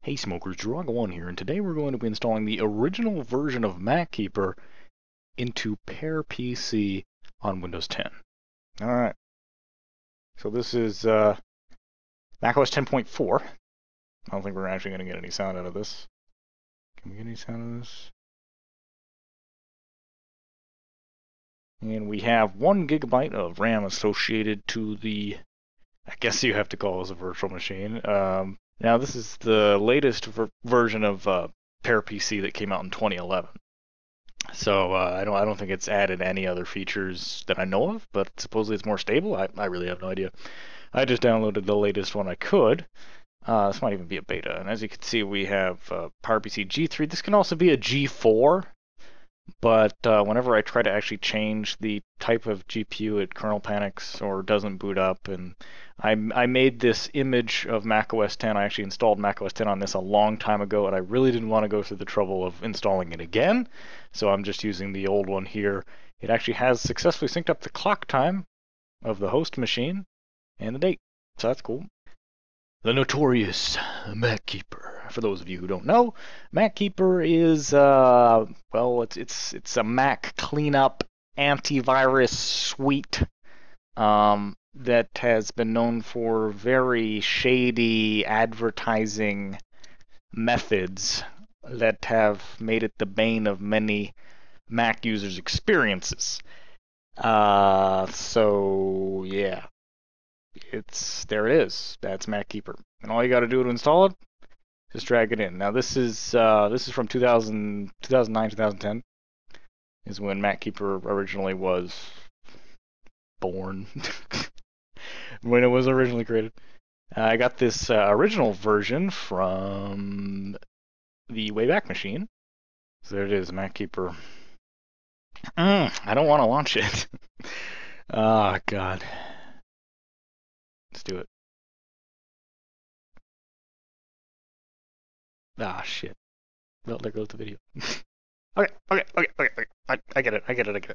Hey smokers, Drago1 here, and today we're going to be installing the original version of MacKeeper into PearPc on Windows 10. Alright, so this is macOS 10.4. I don't think we're actually going to get any sound out of this. Can we get any sound out of this? And we have 1 GB of RAM associated to the, I guess you have to call this a virtual machine. Now this is the latest version of PearPc that came out in 2011. So I don't think it's added any other features that I know of, but supposedly it's more stable. I really have no idea. I just downloaded the latest one I could. This might even be a beta. And as you can see, we have PowerPC G3. This can also be a G4. But whenever I try to actually change the type of GPU, it kernel panics or doesn't boot up. And I made this image of macOS 10. I actually installed macOS 10 on this a long time ago, and I really didn't want to go through the trouble of installing it again. So I'm just using the old one here. It actually has successfully synced up the clock time of the host machine and the date. So that's cool. The notorious MacKeeper. For those of you who don't know, MacKeeper is well, it's a Mac cleanup antivirus suite that has been known for very shady advertising methods that have made it the bane of many Mac users' experiences. So yeah, there it is. That's MacKeeper, and all you got to do to install it, just drag it in. Now this is from 2009, 2010 is when MacKeeper originally was born, when it was originally created. I got this original version from the Wayback Machine. So there it is, MacKeeper. I don't want to launch it. Oh God. Let's do it. Ah, shit. Well, there goes the video. Okay. I get it.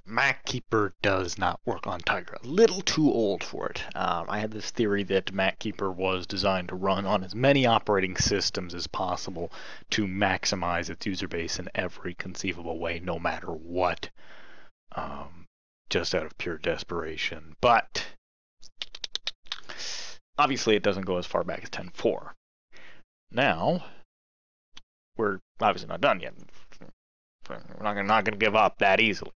MacKeeper does not work on Tiger. A little too old for it. I had this theory that MacKeeper was designed to run on as many operating systems as possible to maximize its user base in every conceivable way, no matter what. Just out of pure desperation. But obviously it doesn't go as far back as 10.4. Now, we're obviously not done yet. We're not going to give up that easily.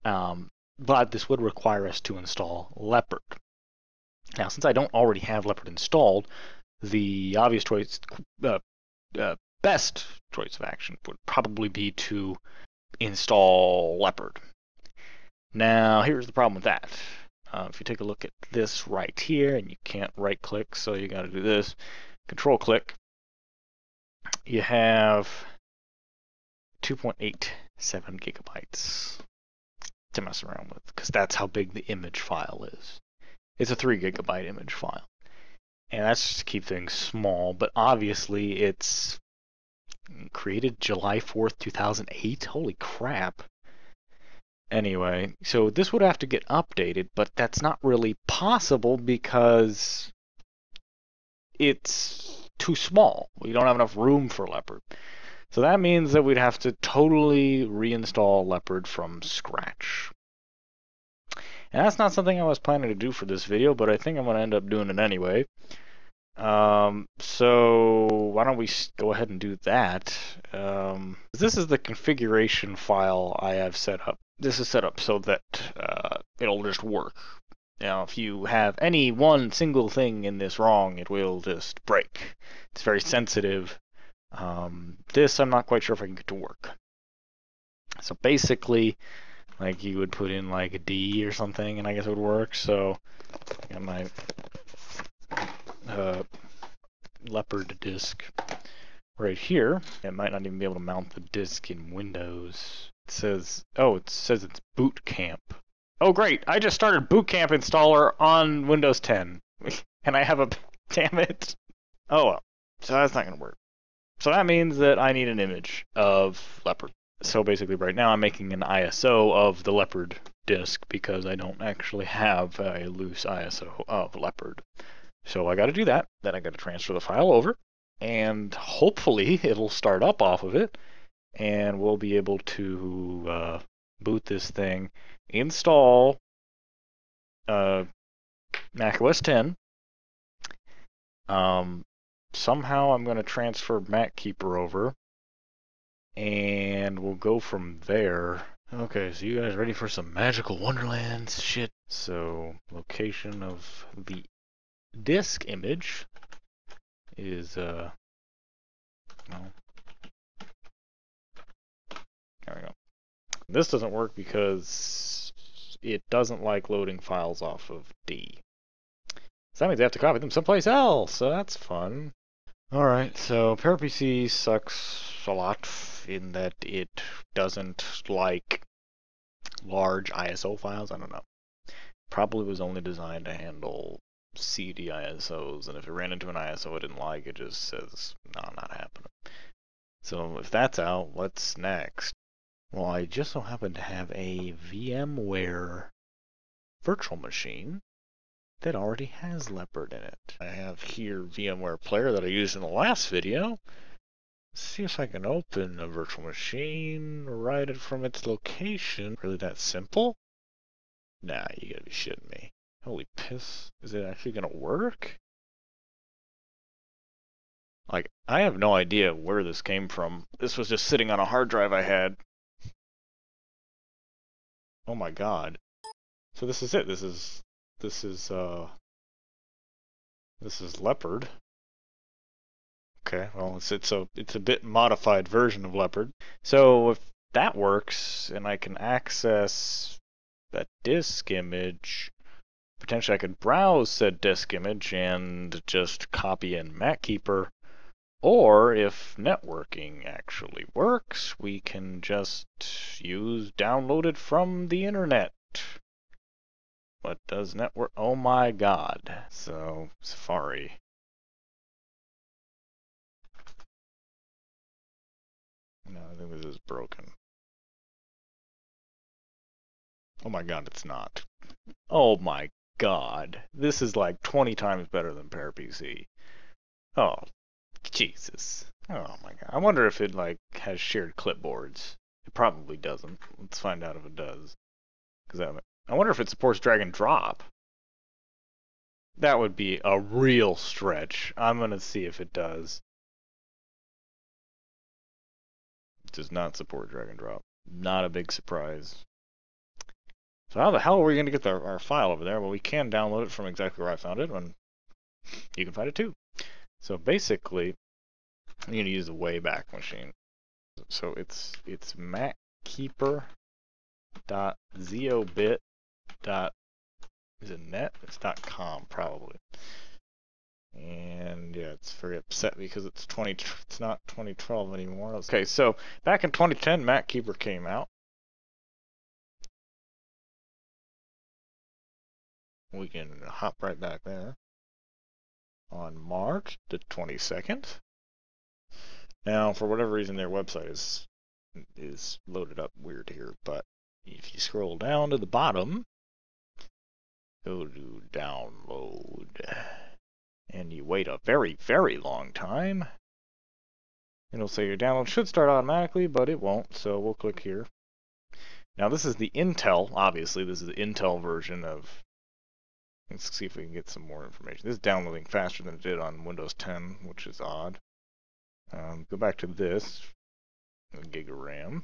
But this would require us to install Leopard. Now, since I don't already have Leopard installed, the obvious choice, best choice of action would probably be to install Leopard. Now, here's the problem with that. If you take a look at this right here, and you can't right-click, so you got to do this, Control-click. You have 2.87 gigabytes to mess around with, because that's how big the image file is. It's a 3 gigabyte image file, and that's just to keep things small. But obviously, it's created July 4th, 2008. Holy crap! Anyway, so this would have to get updated, but that's not really possible because it's too small. We don't have enough room for Leopard. So that means that we'd have to totally reinstall Leopard from scratch. And that's not something I was planning to do for this video, but I think I'm going to end up doing it anyway. So why don't we go ahead and do that? This is the configuration file I have set up. This is set up so that it'll just work. Now, if you have any one single thing in this wrong, it will just break. It's very sensitive. This I'm not quite sure if I can get to work. So basically, like you would put in like a D or something, and I guess it would work. So I got my Leopard disk right here. It might not even be able to mount the disk in Windows. It says it's Boot Camp. Oh great! I just started Boot Camp installer on Windows 10, and I have a damn it. Oh well, so that's not gonna work. So that means that I need an image of Leopard. So basically right now I'm making an ISO of the Leopard disk because I don't actually have a loose ISO of Leopard. So I got to do that. Then I got to transfer the file over. and hopefully it'll start up off of it, and we'll be able to boot this thing, install Mac OS 10. Somehow I'm going to transfer MacKeeper over, and we'll go from there. Okay, so you guys ready for some magical Wonderlands shit? So, location of the disk image is, no. There we go. This doesn't work because it doesn't like loading files off of D. So that means I have to copy them someplace else, so that's fun. Alright, so PearPc sucks a lot in that it doesn't like large ISO files. I don't know. Probably was only designed to handle CD ISOs, and if it ran into an ISO it didn't like, it just says, no, not happening. So if that's out, what's next? Well, I just so happen to have a VMware virtual machine that already has Leopard in it. I have here VMware Player that I used in the last video. Let's see if I can open a virtual machine, write it from its location. Really that simple? Nah, you gotta be shitting me. Holy piss. Is it actually gonna work? Like, I have no idea where this came from. This was just sitting on a hard drive I had. Oh my god. So this is it. This is Leopard. Okay, well it's a bit modified version of Leopard. So if that works and I can access that disk image, potentially I could browse said disk image and just copy in MacKeeper. Or if networking actually works, we can just use downloaded from the internet. What does network? Oh my god. So, Safari. No, I think this is broken. Oh my god, it's not. Oh my god. This is like 20 times better than PearPc. Oh, Jesus. Oh my god. I wonder if it like has shared clipboards. It probably doesn't. Let's find out if it does. I wonder if it supports drag and drop. That would be a real stretch. I'm going to see if it does. It does not support drag and drop. Not a big surprise. So how the hell are we going to get our file over there? Well, we can download it from exactly where I found it, and you can find it too. So basically, I'm going to use the Wayback Machine. So it's MacKeeper.zeobit. Is it net? It's .com probably. And yeah, it's very upset because it's not 2012 anymore. Okay, so back in 2010, MacKeeper came out. We can hop right back there on March the 22nd. Now, for whatever reason, their website is loaded up weird here, but if you scroll down to the bottom, go to download, and you wait a very, very long time. It'll say your download should start automatically, but it won't, so we'll click here. Now this is the Intel, obviously, this is the Intel version of, let's see if we can get some more information. This is downloading faster than it did on Windows 10, which is odd. Go back to this, gig of RAM,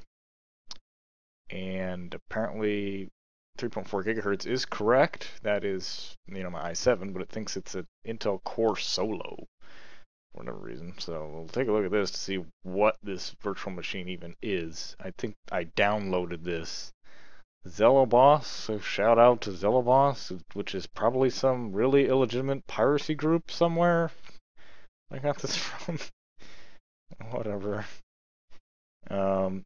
and apparently 3.4 gigahertz is correct. That is, my i7, but it thinks it's an Intel Core Solo for whatever reason. So we'll take a look at this to see what this virtual machine even is. I think I downloaded this. Zeloboss, so shout out to Zeloboss, which is probably some really illegitimate piracy group somewhere. I got this from. Whatever. So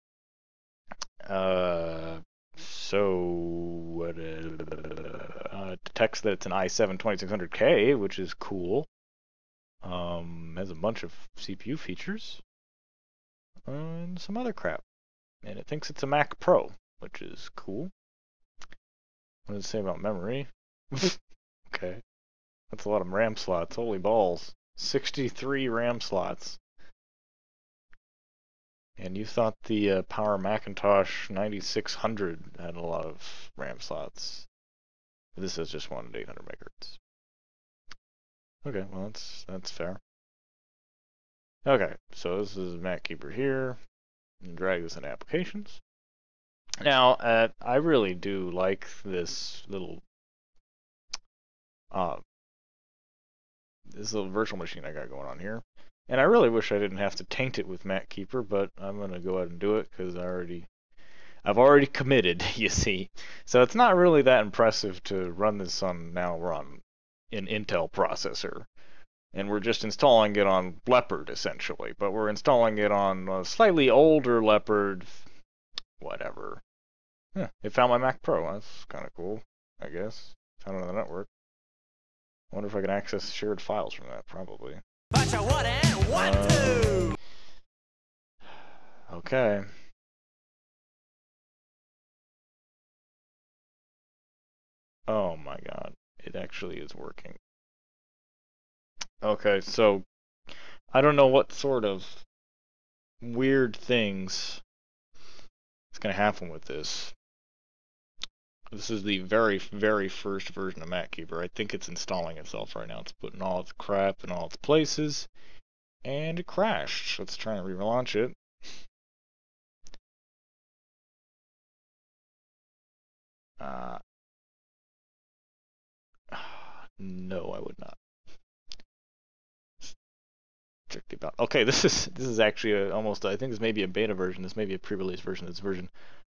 detects that it's an i7 2600K, which is cool. Has a bunch of CPU features and some other crap, and it thinks it's a Mac Pro, which is cool. What does it say about memory? Okay, that's a lot of RAM slots. Holy balls! 63 RAM slots. And you thought the Power Macintosh 9600 had a lot of RAM slots. This is just one at 800 megahertz. Okay, well that's fair. Okay, so this is MacKeeper here. And drag this in applications. Now, I really do like this little virtual machine I got going on here. And I really wish I didn't have to taint it with MacKeeper, but I'm gonna go ahead and do it because I've already committed, you see. So it's not really that impressive to run this on an Intel processor. And we're just installing it on Leopard, essentially. But we're installing it on a slightly older Leopard, whatever. It found my Mac Pro. That's kind of cool, I guess. Found it on the network. I wonder if I can access shared files from that. Probably. Okay. Oh my god. It actually is working. Okay, so I don't know what sort of weird things is going to happen with this. This is the very, very first version of MacKeeper. I think it's installing itself right now. It's putting all its crap in all its places. And it crashed. Let's try and relaunch it. No, I would not. Strictly about. Okay, this is actually almost. I think this may be a beta version. This may be a pre-release version. It's version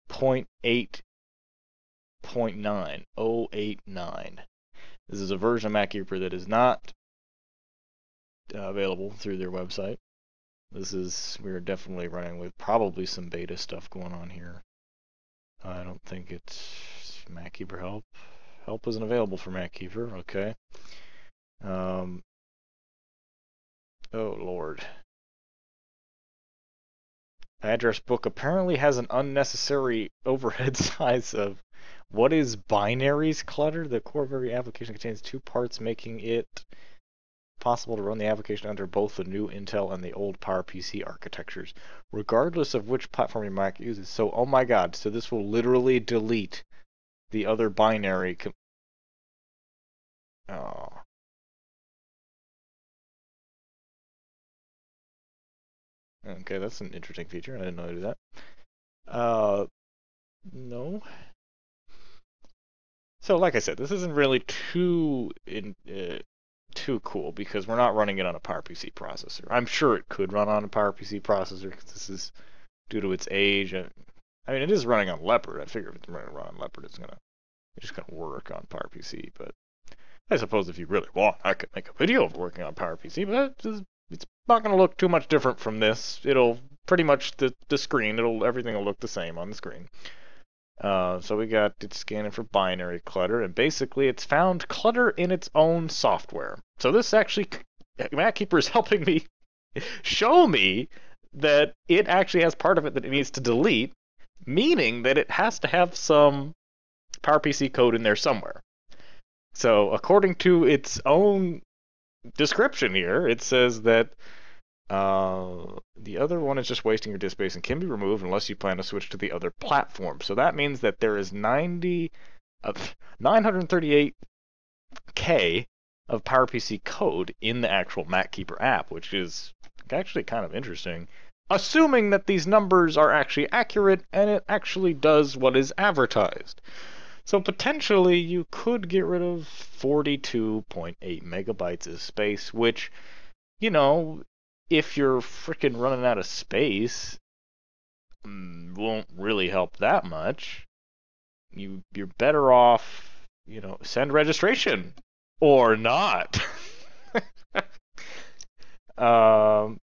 0.8.9. 089. This is a version of MacKeeper that is not available through their website. We're definitely running with probably some beta stuff going on here. I don't think it's MacKeeper help. Help isn't available for MacKeeper. Okay. Oh Lord. Address book apparently has an unnecessary overhead size of what is binaries clutter? The core of every application contains two parts, making it possible to run the application under both the new Intel and the old PowerPC architectures, regardless of which platform your Mac uses. So, oh my god, so this will literally delete the other binary. Oh. Okay, that's an interesting feature. I didn't know how to do that. No. So, like I said, this isn't really too cool because we're not running it on a PowerPC processor. I'm sure it could run on a PowerPC processor because this is due to its age. I mean, it is running on Leopard. I figure if it's running on Leopard, it's just gonna work on PowerPC. But I suppose if you really want, I could make a video of working on PowerPC. But it's not gonna look too much different from this. It'll pretty much the screen. Everything will look the same on the screen. So we got it scanning for binary clutter, and basically it's found clutter in its own software. So this actually, MacKeeper is helping me show me that it actually has part of it that it needs to delete, meaning that it has to have some PowerPC code in there somewhere. So according to its own description here, it says that the other one is just wasting your disk space and can be removed unless you plan to switch to the other platform. So that means that there is 938K of PowerPC code in the actual MacKeeper app, which is actually kind of interesting, assuming that these numbers are actually accurate and it actually does what is advertised. So potentially you could get rid of 42.8 megabytes of space, which, you know, if you're freaking running out of space, won't really help that much. You're better off, send registration or not. So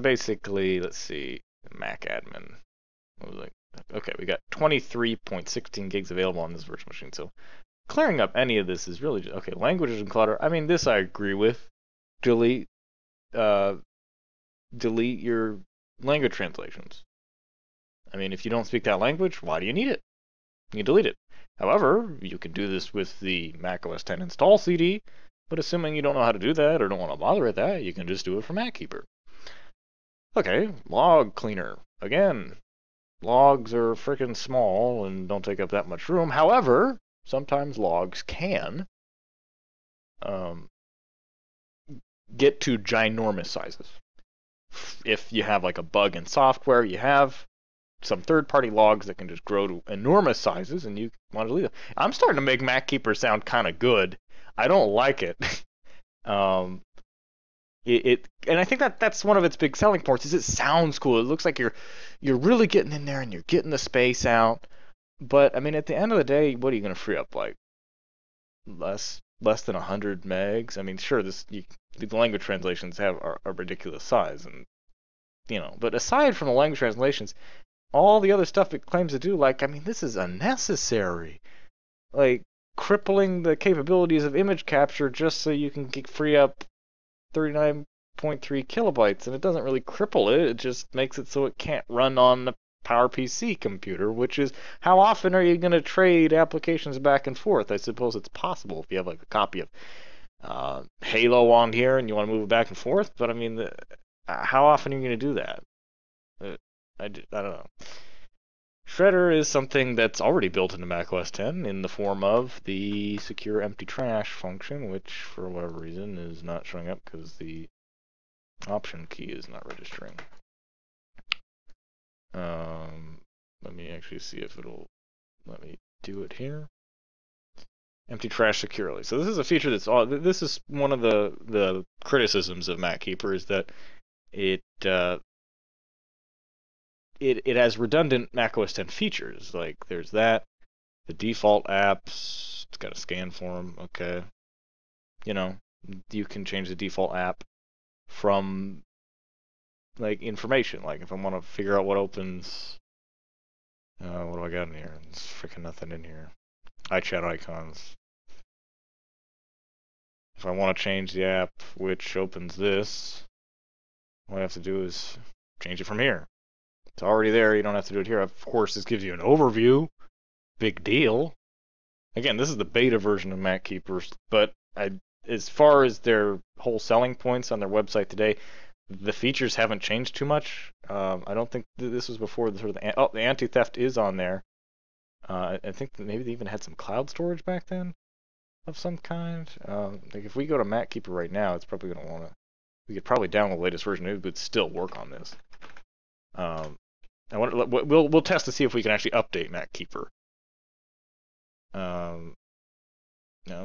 basically, let's see, Mac admin. Okay, we got 23.16 gigs available on this virtual machine. So clearing up any of this is really just, okay. Languages and clutter. I mean, this I agree with. Delete your language translations. I mean, if you don't speak that language, why do you need it? You can delete it. However, you can do this with the macOS 10 install CD, But assuming you don't know how to do that or don't want to bother with that, you can just do it from MacKeeper. Okay, log cleaner. Again, logs are freaking small and don't take up that much room. However, sometimes logs can get to ginormous sizes. If you have like a bug in software, you have some third-party logs that can just grow to enormous sizes, and you want to delete them. I'm starting to make MacKeeper sound kind of good. I don't like it. And I think that's one of its big selling points. Is it sounds cool. It looks like you're really getting in there and you're getting the space out. But I mean, at the end of the day, what are you going to free up? Like less than 100 megs? I mean, sure, the language translations are a ridiculous size, and But aside from the language translations, all the other stuff it claims to do, like, I mean, this is unnecessary. Like, crippling the capabilities of image capture just so you can free up 39.3 kilobytes, and it doesn't really cripple it. It just makes it so it can't run on the PowerPC computer, which is, how often are you going to trade applications back and forth? I suppose it's possible if you have like a copy of Halo on here and you want to move it back and forth, but I mean, how often are you going to do that? I don't know. Shredder is something that's already built into macOS 10 in the form of the secure empty trash function, which for whatever reason is not showing up because the option key is not registering. Let me actually see if it'll let me do it here. Empty trash securely. So this is a feature this is one of the criticisms of MacKeeper, is that it has redundant macOS 10 features. Like there's that, the default apps, it's got a scan form, okay. You can change the default app from like information. Like if I want to figure out what opens, what do I got in here? There's freaking nothing in here. iChat icons. If I want to change the app which opens this, all I have to do is change it from here. It's already there. You don't have to do it here. Of course, this gives you an overview. Big deal. Again, this is the beta version of MacKeeper, but as far as their whole selling points on their website today, the features haven't changed too much. I don't think this was before the anti-theft is on there. I think that maybe they even had some cloud storage back then of some kind. Like if we go to MacKeeper right now, it's probably going to want to. We could probably download the latest version. It would still work on this. We'll test to see if we can actually update MacKeeper. Now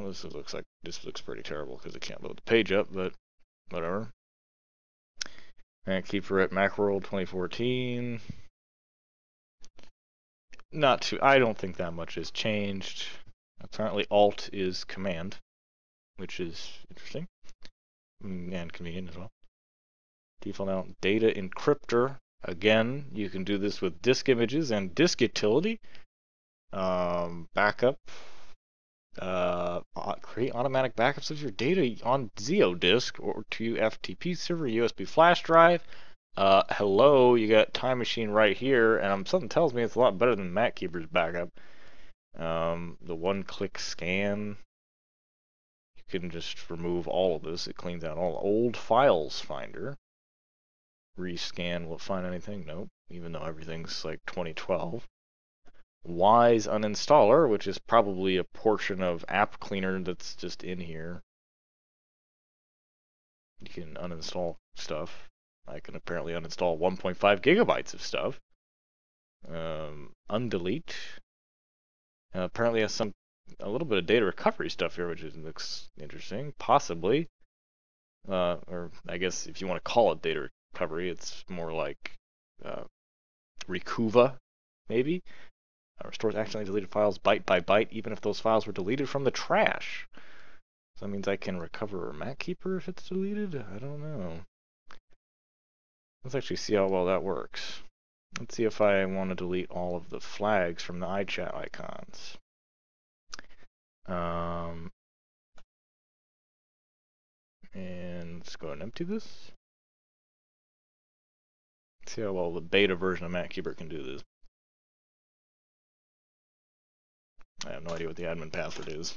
this looks pretty terrible because it can't load the page up, but whatever. MacKeeper at Macworld 2014. I don't think that much has changed. Apparently Alt is Command, which is interesting and convenient as well. Default out data encryptor. Again, you can do this with disk images and disk utility. Backup. Create automatic backups of your data on ZeoDisk or to FTP server, USB flash drive. Hello, you got Time Machine right here, and something tells me it's a lot better than MacKeeper's backup. The one-click scan. You can just remove all of this. It cleans out all old files finder. Rescan, will it find anything? Nope, even though everything's like 2012. Wise uninstaller, which is probably a portion of App Cleaner that's just in here. You can uninstall stuff. I can apparently uninstall 1.5 gigabytes of stuff. Undelete. Apparently has a little bit of data recovery stuff here, which looks interesting. Possibly. Or I guess if you want to call it data recovery, it's more like Recuva, maybe. Restores accidentally deleted files byte by byte, even if those files were deleted from the trash. So that means I can recover MacKeeper if it's deleted? I don't know. Let's actually see how well that works. Let's see if I want to delete all of the flags from the iChat icons. And let's go ahead and empty this. Let's see how well the beta version of MacKeeper can do this. I have no idea what the admin password is.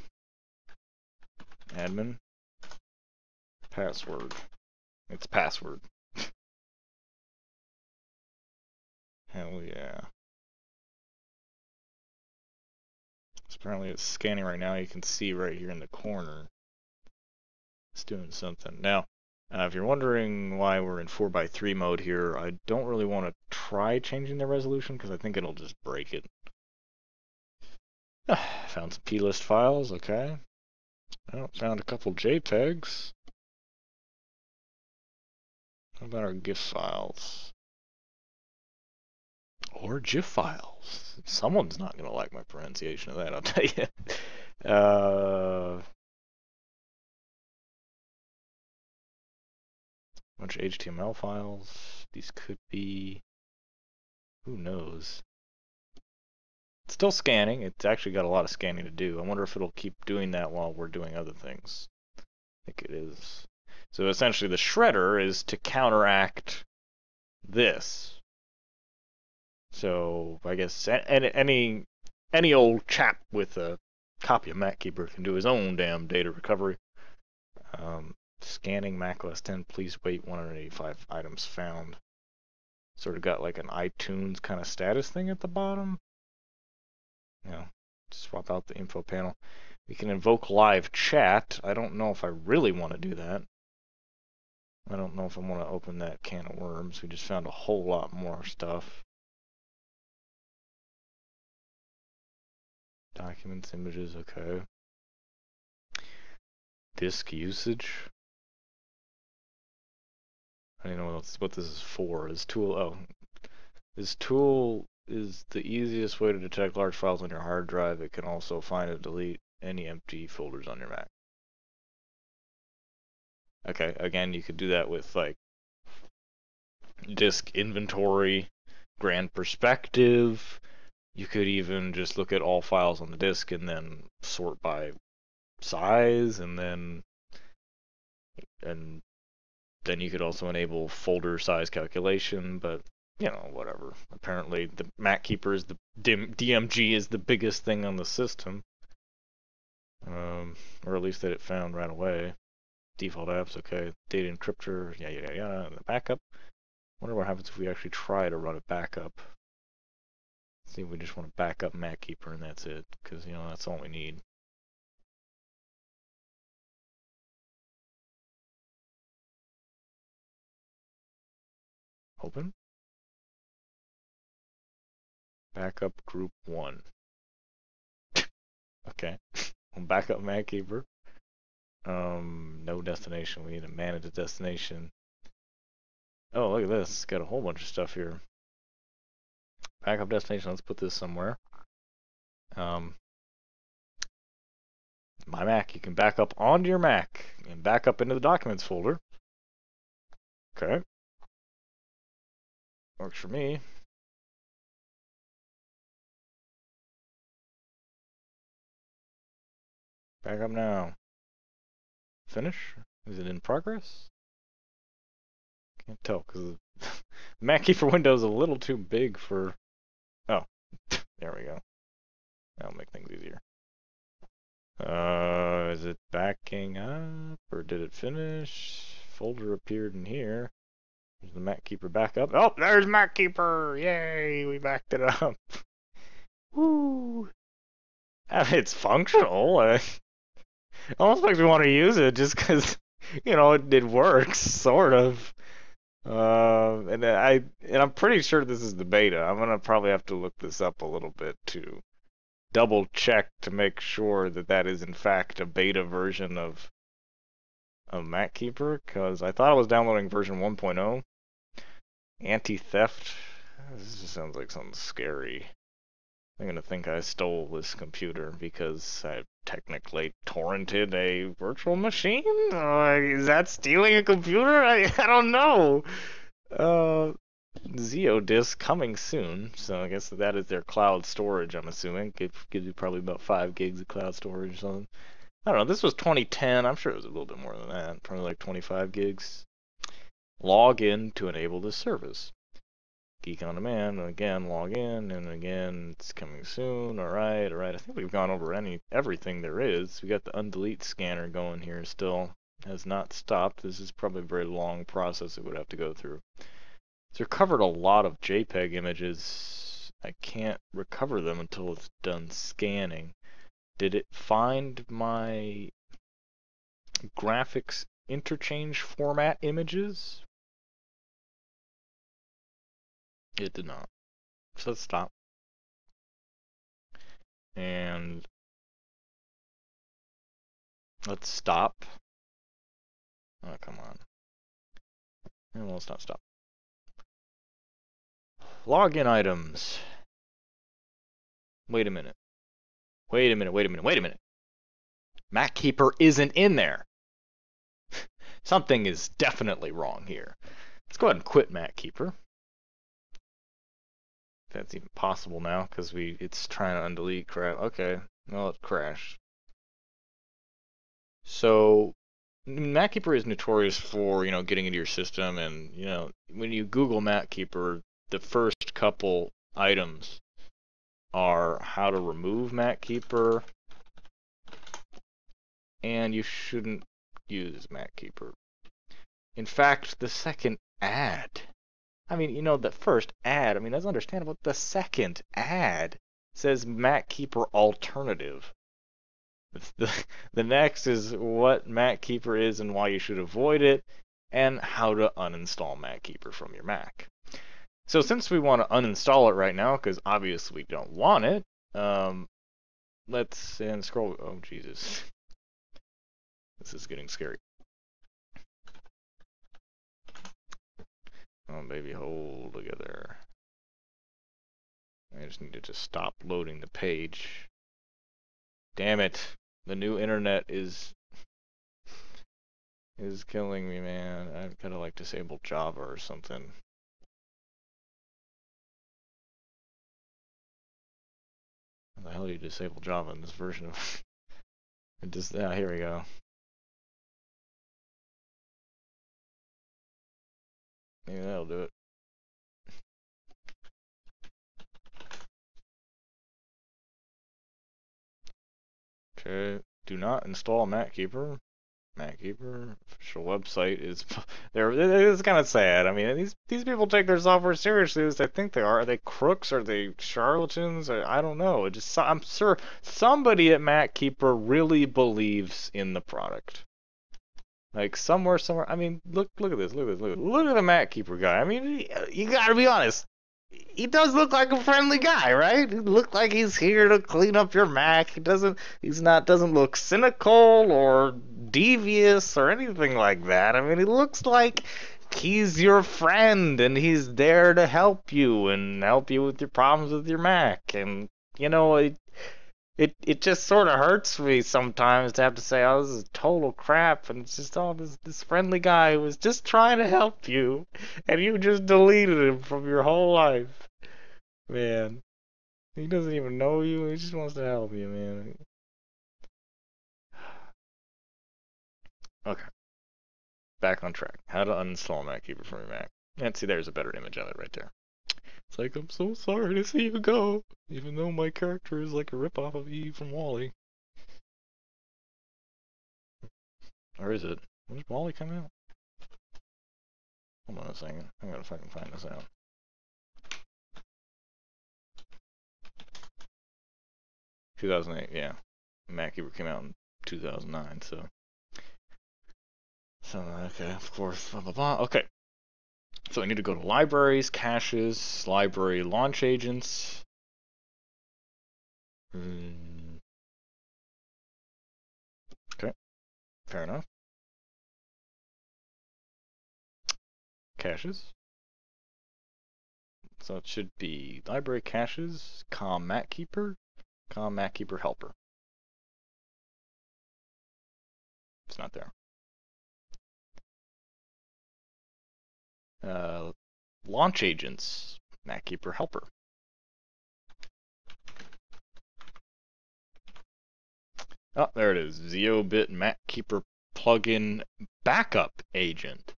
Admin. password? It's password. Hell yeah. So apparently it's scanning right now. You can see right here in the corner. It's doing something. Now, if you're wondering why we're in 4:3 mode here, I don't really want to try changing the resolution because I think it'll just break it. Found some plist files, okay. Oh, found a couple JPEGs. How about our GIF files? Or GIF files. Someone's not going to like my pronunciation of that, I'll tell you. Bunch of HTML files. These could be... who knows? It's still scanning. It's actually got a lot of scanning to do. I wonder if it'll keep doing that while we're doing other things. I think it is. So essentially the shredder is to counteract this. So I guess any old chap with a copy of MacKeeper can do his own damn data recovery. Scanning macOS 10, please wait, 185 items found. Sort of got like an iTunes kind of status thing at the bottom. You know, swap out the info panel. We can invoke live chat. I don't know if I really want to do that. I don't know if I want to open that can of worms. We just found a whole lot more stuff. Documents, images, okay. Disk usage. I don't know what this is for. This tool is the easiest way to detect large files on your hard drive. It can also find and delete any empty folders on your Mac. Okay, again, you could do that with like disk inventory, grand perspective. You could even just look at all files on the disk and then sort by size, and then you could also enable folder size calculation, but you know, whatever. Apparently the MacKeeper is the DMG is the biggest thing on the system. Or at least that it found right away. Default apps, okay. Data encryptor, yeah. And the backup. Wonder what happens if we actually try to run a backup. See if we just want to back up MacKeeper and that's it, because you know that's all we need. Open. Backup group 1. Okay. We'll back up MacKeeper. No destination. We need to manage a destination. Oh, look at this. It's got a whole bunch of stuff here. Backup destination. Let's put this somewhere. My Mac. You can back up onto your Mac and back up into the documents folder. Okay. Works for me. Back up now. Finish? Is it in progress? Can't tell because the MacKeeper window is a little too big for... Oh, there we go. That'll make things easier. Is it backing up or did it finish? Folder appeared in here. There's the MacKeeper backup. Oh, there's MacKeeper! Yay, we backed it up. Woo! It's functional. Almost makes me want to use it just because, you know, it works, sort of. And I'm pretty sure this is the beta. I'm gonna probably have to look this up a little bit to double check to make sure that that is in fact a beta version of MacKeeper, because I thought I was downloading version 1.0. Anti-theft. This just sounds like something scary. I'm gonna think I stole this computer because I technically torrented a virtual machine? Is that stealing a computer? I don't know. Zeodisk coming soon, so I guess that is their cloud storage, I'm assuming. Gives you probably about 5 gigs of cloud storage or something. I don't know, this was 2010. I'm sure it was a little bit more than that. Probably like 25 gigs. Log in to enable this service. Geek on Demand, and again, log in, and again, it's coming soon. Alright. I think we've gone over everything there is. We got the undelete scanner going here still. has not stopped. This is probably a very long process it would have to go through. It's recovered a lot of JPEG images. I can't recover them until it's done scanning. Did it find my graphics interchange format images? It did not. So let's stop. And let's stop. Oh, come on. And let's not stop. Login items. Wait a minute. Wait a minute, wait a minute, wait a minute. MacKeeper isn't in there. Something is definitely wrong here. Let's go ahead and quit MacKeeper. If that's even possible now, because it's trying to undelete crap. Okay, well, it crashed. So MacKeeper is notorious for, getting into your system, and, when you Google MacKeeper, the first couple items are how to remove MacKeeper, and you shouldn't use MacKeeper. In fact, the second ad, the first ad, that's understandable. The second ad says MacKeeper alternative. The next is what MacKeeper is and why you should avoid it, and how to uninstall MacKeeper from your Mac. So since we want to uninstall it right now, because obviously we don't want it, let's scroll. Oh, Jesus. This is getting scary. Oh, baby, hold together. I just need to stop loading the page. Damn it. The new internet is killing me, man. I've got to, disable Java or something. How the hell do you disable Java in this version of it? Just, here we go. Maybe that'll do it. Okay, do not install MacKeeper. MacKeeper official website is there. It's kind of sad. These people take their software seriously as they think they are. Are they crooks? Are they charlatans? I don't know. I'm sure somebody at MacKeeper really believes in the product. Somewhere. Look at this. Look at this. Look at the MacKeeper guy. You gotta be honest. He does look like a friendly guy, right? He look like he's here to clean up your Mac. Doesn't look cynical or devious or anything like that. He looks like he's your friend and he's there to help you with your problems with your Mac. And it just sort of hurts me sometimes to have to say, oh, this is total crap, and it's just, oh, this friendly guy who was just trying to help you, and you just deleted him from your whole life. Man, he doesn't even know you, he just wants to help you, man. Okay, back on track. How to uninstall MacKeeper from your Mac. And see, there's a better image of it right there. It's like, I'm so sorry to see you go, even though my character is like a ripoff of Eve from WALL-E. Or is it? When did WALL-E come out? Hold on a second. I gotta fucking find this out. (2008), yeah. MacKeeper came out in 2009, so okay, of course, blah blah blah. Okay. So I need to go to libraries, caches, library launch agents. Okay, fair enough. Caches. So it should be library caches, MacKeeper, MacKeeper helper. It's not there. Launch agents, MacKeeper helper. Oh, there it is. Zeobit MacKeeper plugin backup agent.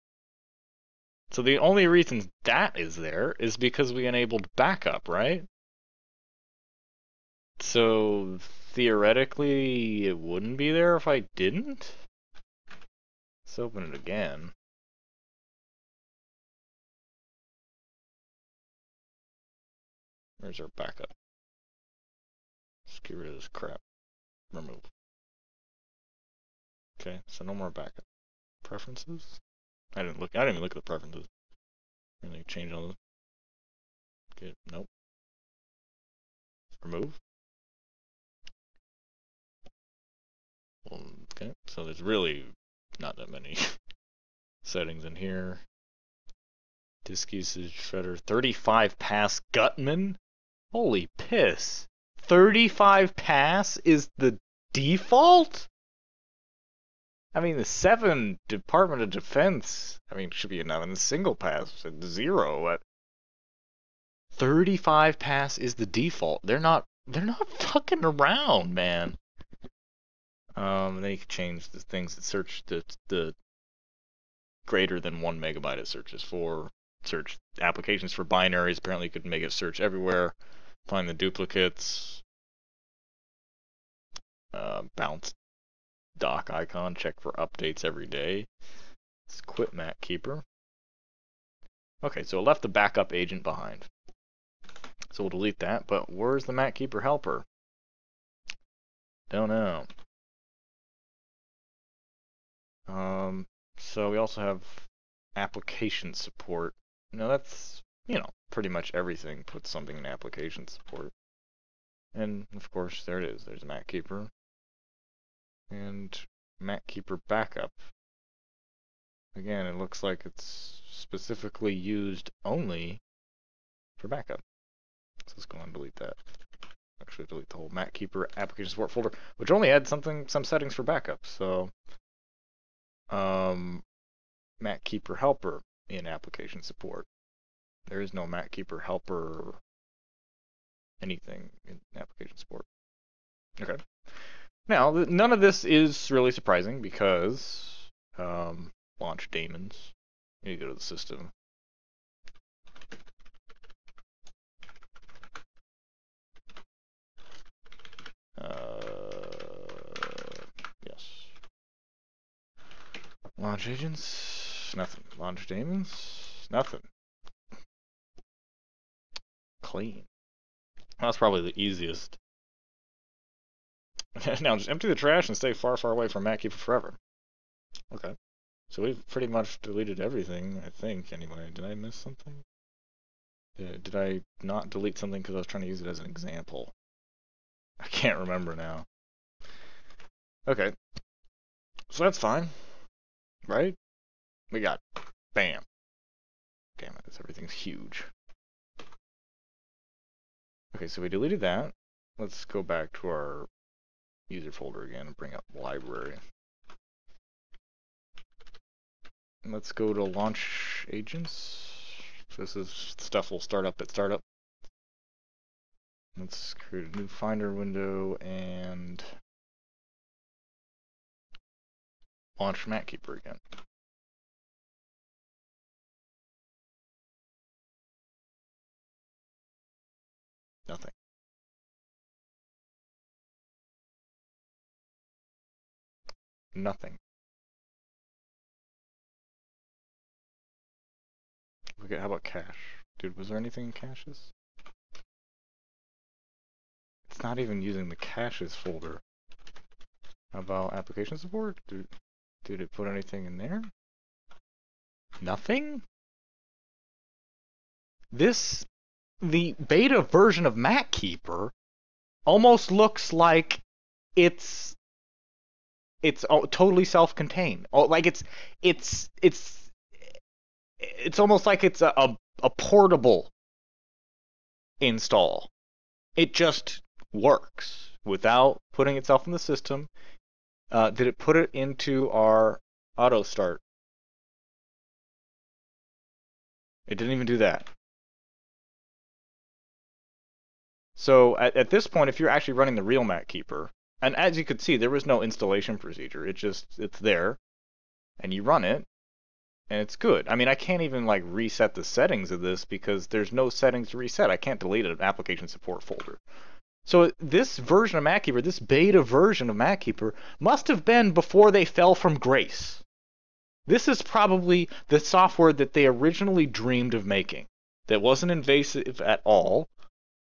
So the only reason that is there is because we enabled backup, right? So theoretically, it wouldn't be there if I didn't? Let's open it again. Where's our backup? Let's get rid of this crap. Remove. Okay, so no more backup. Preferences? I didn't even look at the preferences. Anything change on them? Okay, nope. Remove. Okay, so there's really not that many settings in here. Disk usage, shredder, 35 pass Gutman? Holy piss. 35 pass is the default? I mean, the 7 Department of Defense, I mean, should be enough. And the single pass at 0. At 35 pass is the default. They're not fucking around, man. Then you can change the things that search the greater than 1 megabyte it searches for. Search applications for binaries. Apparently you could make it search everywhere. Find the duplicates. Bounce dock icon. Check for updates every day. Let's quit MacKeeper. Okay, so it left the backup agent behind. So we'll delete that, but where's the MacKeeper helper? Don't know. So we also have application support. Now that's, pretty much everything puts something in application support. And of course, there it is. There's MacKeeper. And MacKeeper backup. Again, it looks like it's specifically used only for backup. So let's go and delete that. Actually, delete the whole MacKeeper application support folder, which only had some settings for backup. So, MacKeeper helper in application support. There is no MacKeeper helper anything in application support. Okay. Now, none of this is really surprising because launch daemons. You go to the system. Yes. Launch agents, nothing. Launch daemons, nothing. Clean. That's probably the easiest. Now just empty the trash and stay far, far away from MacKeeper forever. Okay. So we've pretty much deleted everything, I think, anyway. Did I miss something? Did I not delete something because I was trying to use it as an example? I can't remember now. Okay. So that's fine. Right? We got bam. Damn it, everything's huge. Okay, so we deleted that. Let's go back to our user folder again and bring up library. And let's go to launch agents. This is stuff will start up at startup. Let's create a new Finder window and launch MacKeeper again. Nothing. Nothing. Okay, how about cache? Dude, was there anything in caches? It's not even using the caches folder. How about application support? Did it put anything in there? Nothing? The beta version of MacKeeper almost looks like it's totally self-contained. Like it's almost like it's a portable install. It just works without putting itself in the system. Did it put it into our auto start? It didn't even do that. So at this point, if you're actually running the real MacKeeper, and as you could see, there was no installation procedure. It's there, and you run it, and it's good. I mean, I can't even like reset the settings of this because there's no settings to reset. I can't delete an application support folder. So this version of MacKeeper, this beta version of MacKeeper, must have been before they fell from grace. This is probably the software that they originally dreamed of making, that wasn't invasive at all,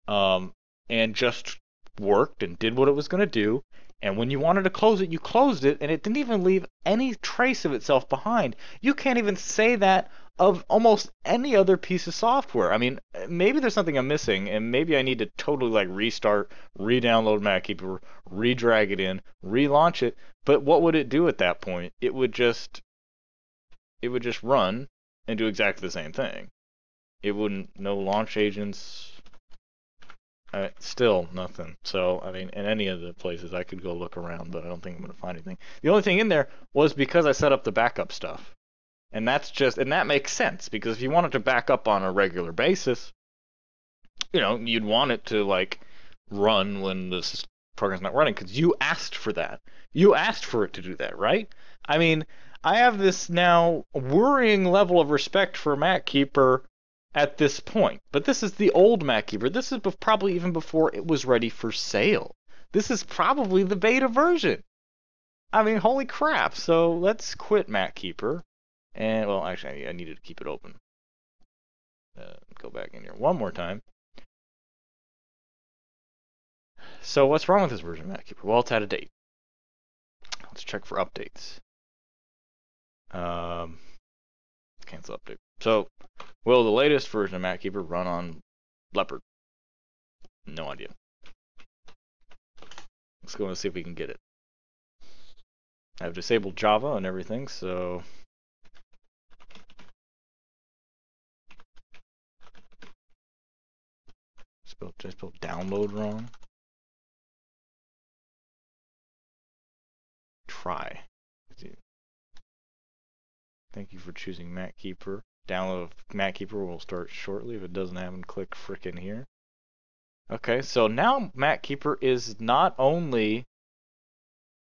and just worked and did what it was going to do. And when you wanted to close it, you closed it, and it didn't even leave any trace of itself behind. You can't even say that of almost any other piece of software. I mean, maybe there's something I'm missing, and maybe I need to totally like restart, re-download MacKeeper, re-drag it in, relaunch it. But what would it do at that point? It would just run and do exactly the same thing. It wouldn't, no launch agents, still nothing. So, I mean, in any of the places I could go look around, but I don't think I'm going to find anything. The only thing in there was because I set up the backup stuff. And that's just, and that makes sense, because if you wanted to back up on a regular basis, you know, you'd want it to like run when this program's not running, because you asked for that. You asked for it to do that, right? I mean, I have this now worrying level of respect for MacKeeper at this point, but this is the old MacKeeper. This is probably even before it was ready for sale. This is probably the beta version. I mean, holy crap. So let's quit MacKeeper. And, well, actually, I needed to keep it open. Go back in here one more time. So what's wrong with this version of MacKeeper? Well, it's out of date. Let's check for updates. Cancel update. So, will the latest version of MacKeeper run on Leopard? No idea. Let's go and see if we can get it. I've disabled Java and everything, so... I spelled download wrong. Try. Thank you for choosing MacKeeper. Download of MacKeeper will start shortly. If it doesn't happen, click frickin' here. Okay, so now MacKeeper is not only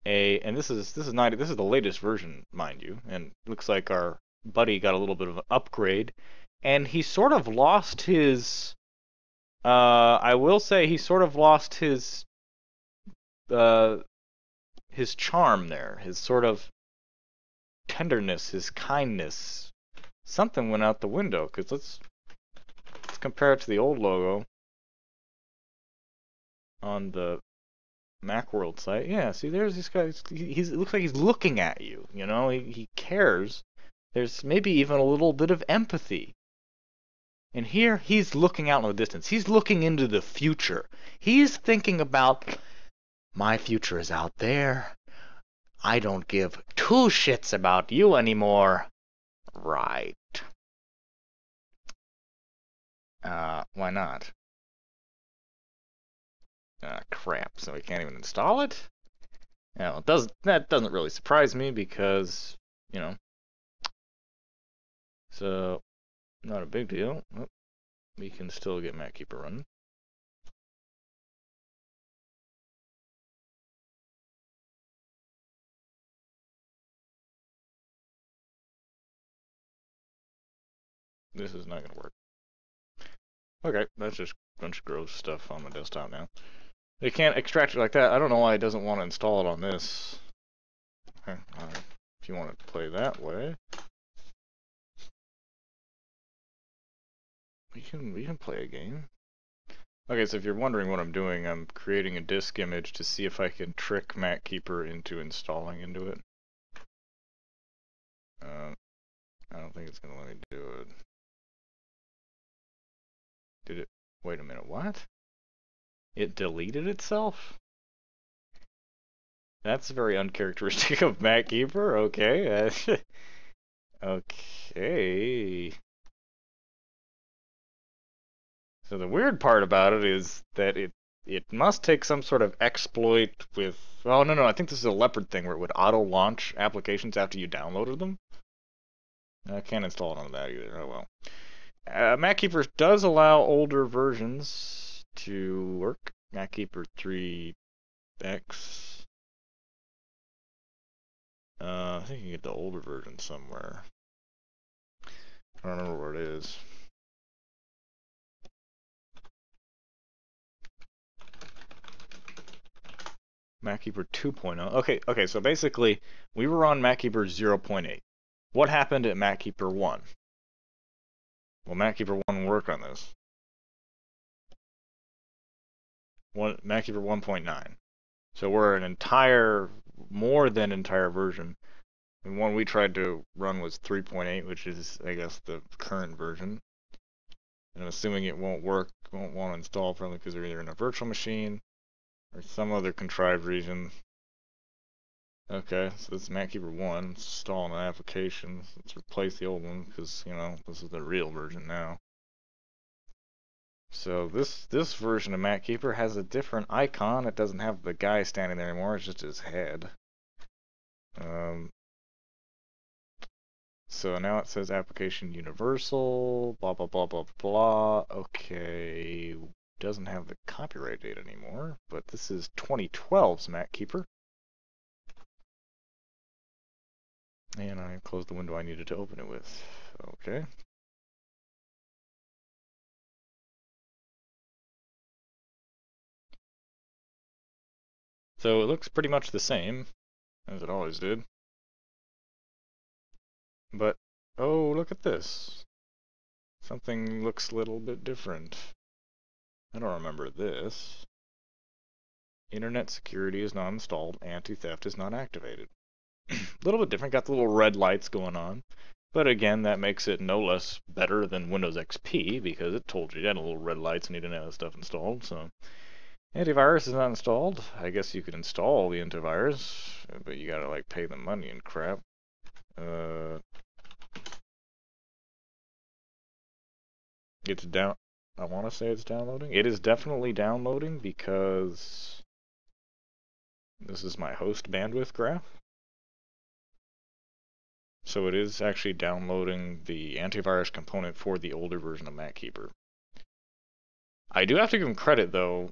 and this is the latest version, mind you, and it looks like our buddy got a little bit of an upgrade, and he sort of lost his I will say he sort of lost his charm there, his sort of tenderness, his kindness. Something went out the window, because let's compare it to the old logo on the Macworld site. Yeah, see, there's this guy. It looks like he's looking at you. You know, he cares. There's maybe even a little bit of empathy. And here, he's looking out in the distance. He's looking into the future. He's thinking about, my future is out there. I don't give two shits about you anymore. Right. Why not? Crap, so we can't even install it? Now, that doesn't really surprise me because, you know, so, not a big deal. Oh, we can still get MacKeeper running. This is not going to work. Okay, that's just a bunch of gross stuff on the desktop now. They can't extract it like that. I don't know why it doesn't want to install it on this. Okay, if you want to play that way, we can play a game. Okay, so if you're wondering what I'm doing, I'm creating a disk image to see if I can trick MacKeeper into installing into it. I don't think it's going to let me do it. Did it? Wait a minute, what? It deleted itself? That's very uncharacteristic of MacKeeper. Okay. Okay. So the weird part about it is that it must take some sort of exploit with... Oh, no, I think this is a Leopard thing where it would auto-launch applications after you downloaded them. I can't install it on that either. Oh, well. MacKeeper does allow older versions to work. MacKeeper 3X. I think you can get the older version somewhere. I don't remember where it is. MacKeeper 2.0. Okay, so basically, we were on MacKeeper 0.8. what happened at MacKeeper 1? Well, MacKeeper 1 worked on this. MacKeeper 1.9. So we're an entire, more than entire version. The one we tried to run was 3.8, which is, I guess, the current version. And I'm assuming it won't work, won't want to install probably because they're either in a virtual machine or some other contrived reason. Okay, so this is MacKeeper 1. Let's install an application. Let's replace the old one because, you know, this is the real version now. So this version of MacKeeper has a different icon. It doesn't have the guy standing there anymore. It's just his head. So now it says application universal, blah, blah, blah, blah, blah. Okay, doesn't have the copyright date anymore, but this is 2012's MacKeeper. And I closed the window I needed to open it with. Okay. So it looks pretty much the same as it always did. But, oh, look at this. Something looks a little bit different. I don't remember this. Internet security is not installed. Anti-theft is not activated. A little bit different. Got the little red lights going on. But again, that makes it no less better than Windows XP because it told you it had little red lights and you didn't have that stuff installed. So antivirus is not installed. I guess you could install the antivirus, but you gotta like pay the money and crap. It's down. I want to say it's downloading. It is definitely downloading because this is my host bandwidth graph. So it is actually downloading the antivirus component for the older version of MacKeeper. I do have to give them credit though.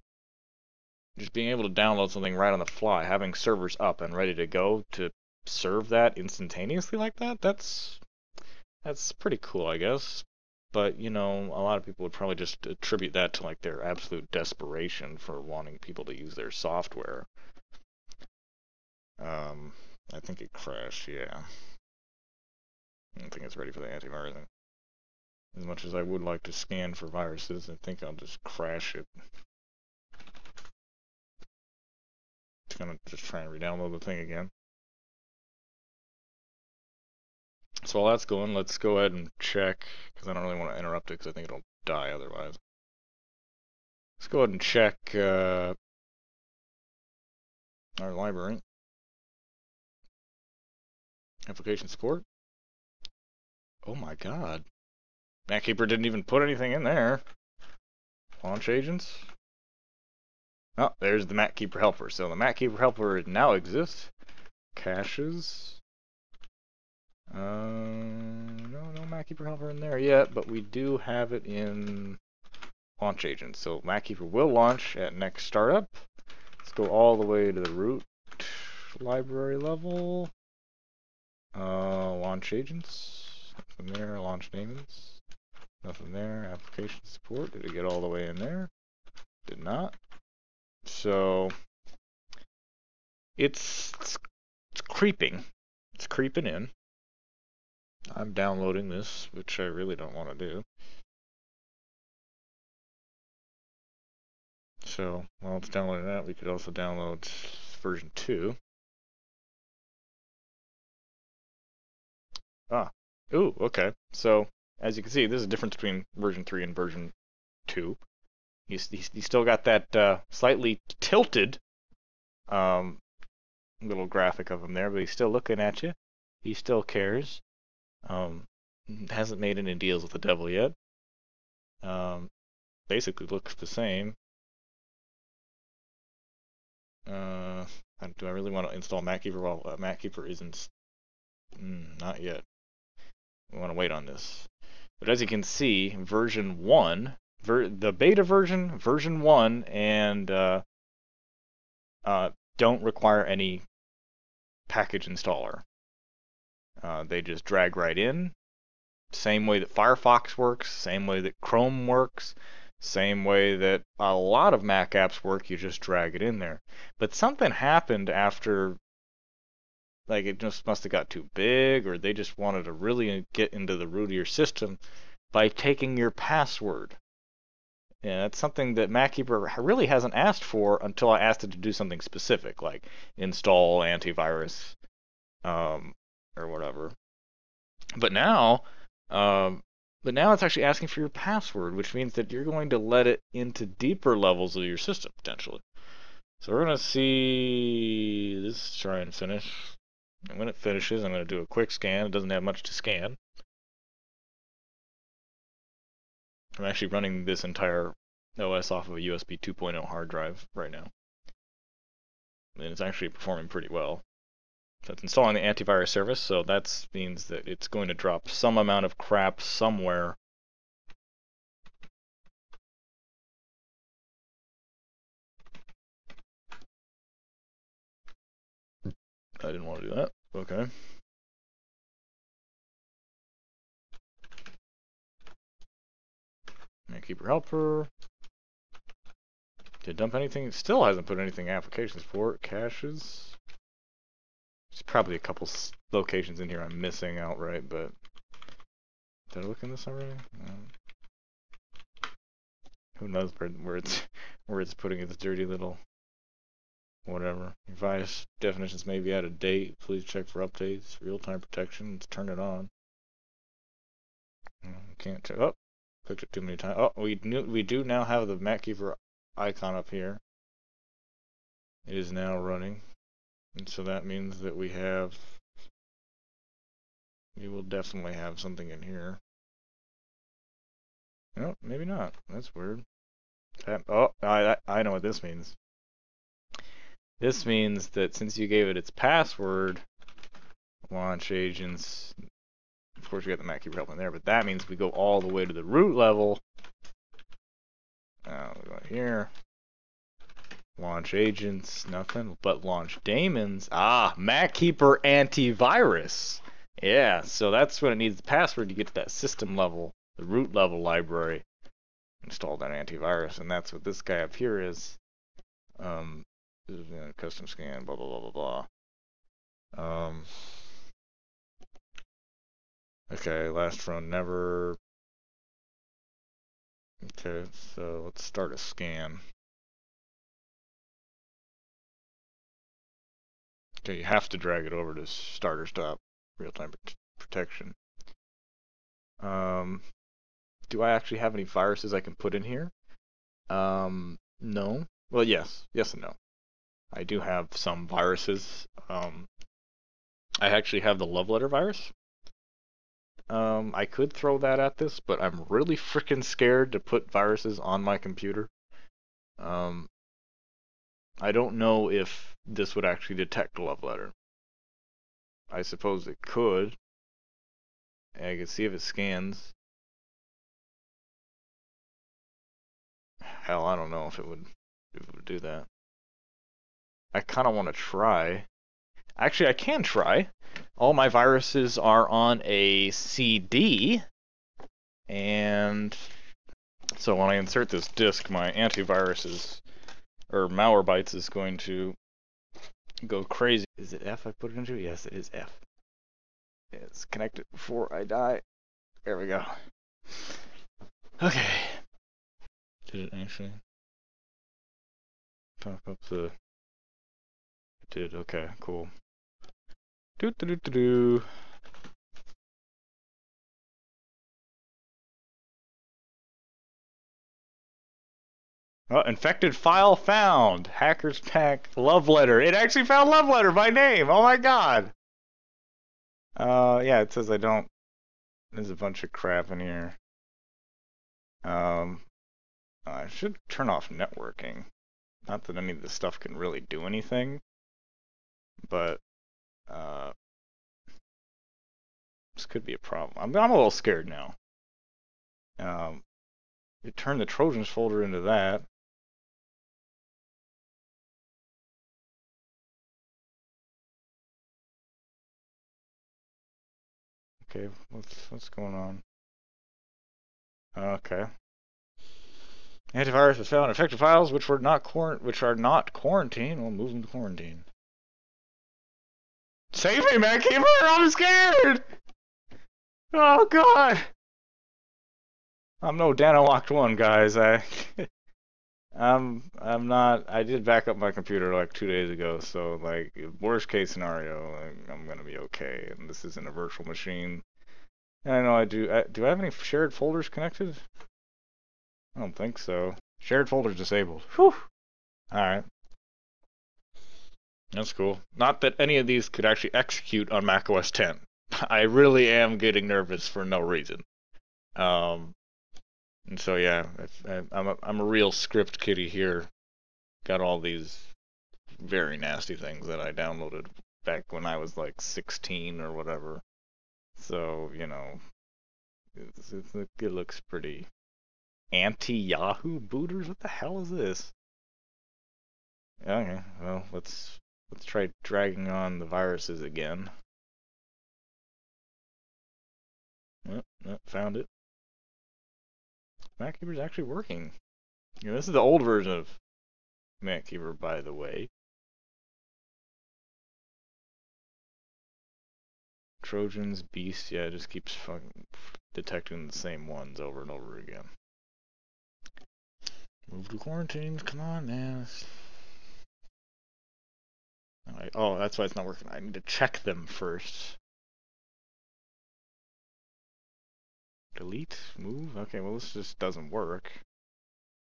Just being able to download something right on the fly, having servers up and ready to go to serve that instantaneously like that, that's pretty cool, I guess. But, you know, a lot of people would probably just attribute that to like their absolute desperation for wanting people to use their software. I think it crashed, yeah. I don't think it's ready for the antivirus. As much as I would like to scan for viruses, I think I'll just crash it. It's gonna just try and re-download the thing again. So while that's going, let's go ahead and check, because I don't really want to interrupt it because I think it'll die otherwise. Let's go ahead and check our library. Application support. Oh my god. MacKeeper didn't even put anything in there. Launch agents. Oh, there's the MacKeeper helper. So the MacKeeper helper now exists. Caches. No MacKeeper helper in there yet, but we do have it in launch agents. So MacKeeper will launch at next startup. Let's go all the way to the root library level. Launch agents. Nothing there. Launch daemons. Nothing there. Application support. Did it get all the way in there? Did not. So it's creeping. It's creeping in. I'm downloading this, which I really don't want to do. So while it's downloading that, we could also download version 2. Ah, ooh, okay. So as you can see, there's a difference between version 3 and version 2. You still got that slightly tilted little graphic of him there, but he's still looking at you. He still cares. Hasn't made any deals with the devil yet. Basically looks the same. Do I really want to install MacKeeper while MacKeeper isn't? Not yet. We want to wait on this. But as you can see, version 1, the beta version, version 1, and don't require any package installer. They just drag right in. Same way that Firefox works, same way that Chrome works, same way that a lot of Mac apps work, you just drag it in there. But something happened after like it just must have got too big, or they just wanted to really get into the root of your system by taking your password. And that's something that MacKeeper really hasn't asked for until I asked it to do something specific, like install antivirus, or whatever. But now, it's actually asking for your password, which means that you're going to let it into deeper levels of your system potentially. So we're going to see this try and finish. And when it finishes, I'm going to do a quick scan. It doesn't have much to scan. I'm actually running this entire OS off of a USB 2.0 hard drive right now. And it's actually performing pretty well. So it's installing the antivirus service, so that means that it's going to drop some amount of crap somewhere. I didn't want to do that. Okay. MacKeeper helper. Did it dump anything? It still hasn't put anything application support. Caches. There's probably a couple locations in here I'm missing outright, but did I look in this already? No. Who knows where it's putting its dirty little whatever. Revised definitions may be out of date. Please check for updates. Real-time protection. Let's turn it on. Can't check. Oh, clicked it too many times. Oh, we do now have the MacKeeper icon up here. It is now running, and so that means that we will definitely have something in here. No, maybe not. That's weird. Oh, I know what this means. This means that since you gave it its password, launch agents, of course we got the MacKeeper help in there, but that means we go all the way to the root level. We go here. Launch agents, nothing but launch daemons. Ah, MacKeeper antivirus. Yeah, so that's when it needs the password to get to that system level, the root level library. Install that antivirus, and that's what this guy up here is. This is custom scan, blah blah blah blah blah. Okay, last run never. Okay, so let's start a scan. Okay, you have to drag it over to start or stop real-time protection. Do I actually have any viruses I can put in here? No. Well, yes and no. I do have some viruses. I actually have the love letter virus. I could throw that at this, but I'm really freaking scared to put viruses on my computer. I don't know if this would actually detect a love letter. I suppose it could. I could see if it scans. Hell, I don't know if it would do that. I kind of want to try. Actually, I can try. All my viruses are on a CD, and so when I insert this disk, my antivirus or Malwarebytes is going to go crazy. Is it F I put it into? Yes, it is F. It's connected before I die. There we go. Okay. Did it actually pop up the... It did, okay, cool. Do. Oh, infected file found. Hackers pack love letter. It actually found love letter by name. Oh my god. Yeah, it says I don't. There's a bunch of crap in here. I should turn off networking. Not that any of this stuff can really do anything, but this could be a problem. I'm a little scared now. You turn the Trojans folder into that. Okay, what's going on? Okay. Antivirus has found infected files which are not quarantined. We'll move them to quarantine. Save me, MacKeeper! I'm scared! Oh god! I'm no Dan Locked 1, guys. I'm not. I did back up my computer like 2 days ago, so like worst case scenario, like, I'm gonna be okay. And this isn't a virtual machine. And I know I do. Do I have any shared folders connected? I don't think so. Shared folders disabled. Whew. All right. That's cool. Not that any of these could actually execute on macOS 10. I really am getting nervous for no reason. And so yeah, I'm a real script kiddie here. Got all these very nasty things that I downloaded back when I was like 16 or whatever. So you know, it looks pretty anti-Yahoo booters. What the hell is this? Okay, well let's try dragging on the viruses again. Oh, found it. MacKeeper's actually working. You know, this is the old version of MacKeeper, by the way. Trojans, beasts, yeah, it just keeps fucking detecting the same ones over and over again. Move to quarantines, come on, man. Oh, that's why it's not working. I need to check them first. Delete, move. Okay, well this just doesn't work.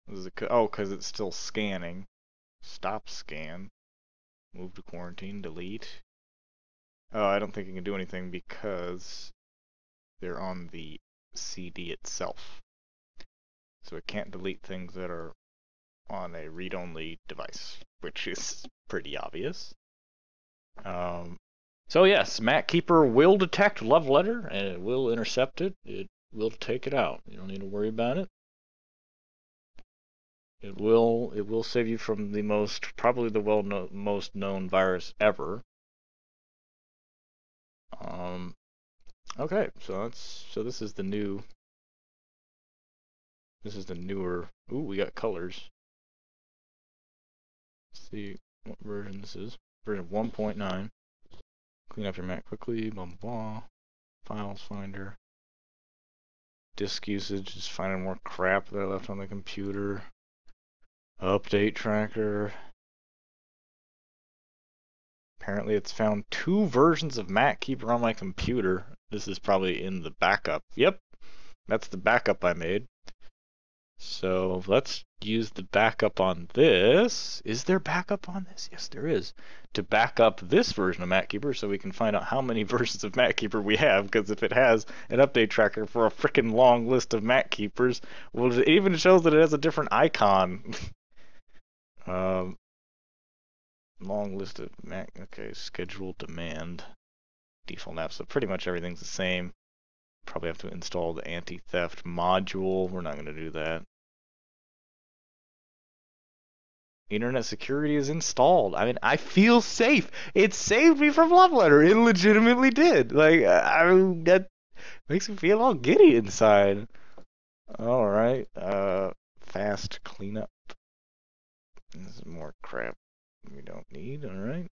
This is because it's still scanning. Stop scan. Move to quarantine. Delete. Oh, I don't think it can do anything because they're on the CD itself. So it can't delete things that are on a read-only device, which is pretty obvious. So yes, MacKeeper will detect love letter and it will intercept it. It will take it out. You don't need to worry about it. It will save you from the probably the most known virus ever. Okay, so this is the newer. Ooh, we got colors. Let's see what version this is. Version 1.9. Clean up your Mac quickly. Blah blah blah. Files Finder. Disk usage, just finding more crap that I left on the computer. Update tracker. Apparently it's found 2 versions of MacKeeper on my computer. This is probably in the backup. Yep, that's the backup I made. So let's use the backup on this. Is there backup on this? Yes, there is. To back up this version of MacKeeper so we can find out how many versions of MacKeeper we have, because if it has an update tracker for a freaking long list of MacKeepers, well, it even shows that it has a different icon. Long list of Mac. Okay, schedule demand. Default apps, so pretty much everything's the same. Probably have to install the anti-theft module. We're not going to do that. Internet security is installed. I mean, I feel safe. It saved me from love letter. It legitimately did. Like, that makes me feel all giddy inside. All right. Fast cleanup. This is more crap we don't need. All right.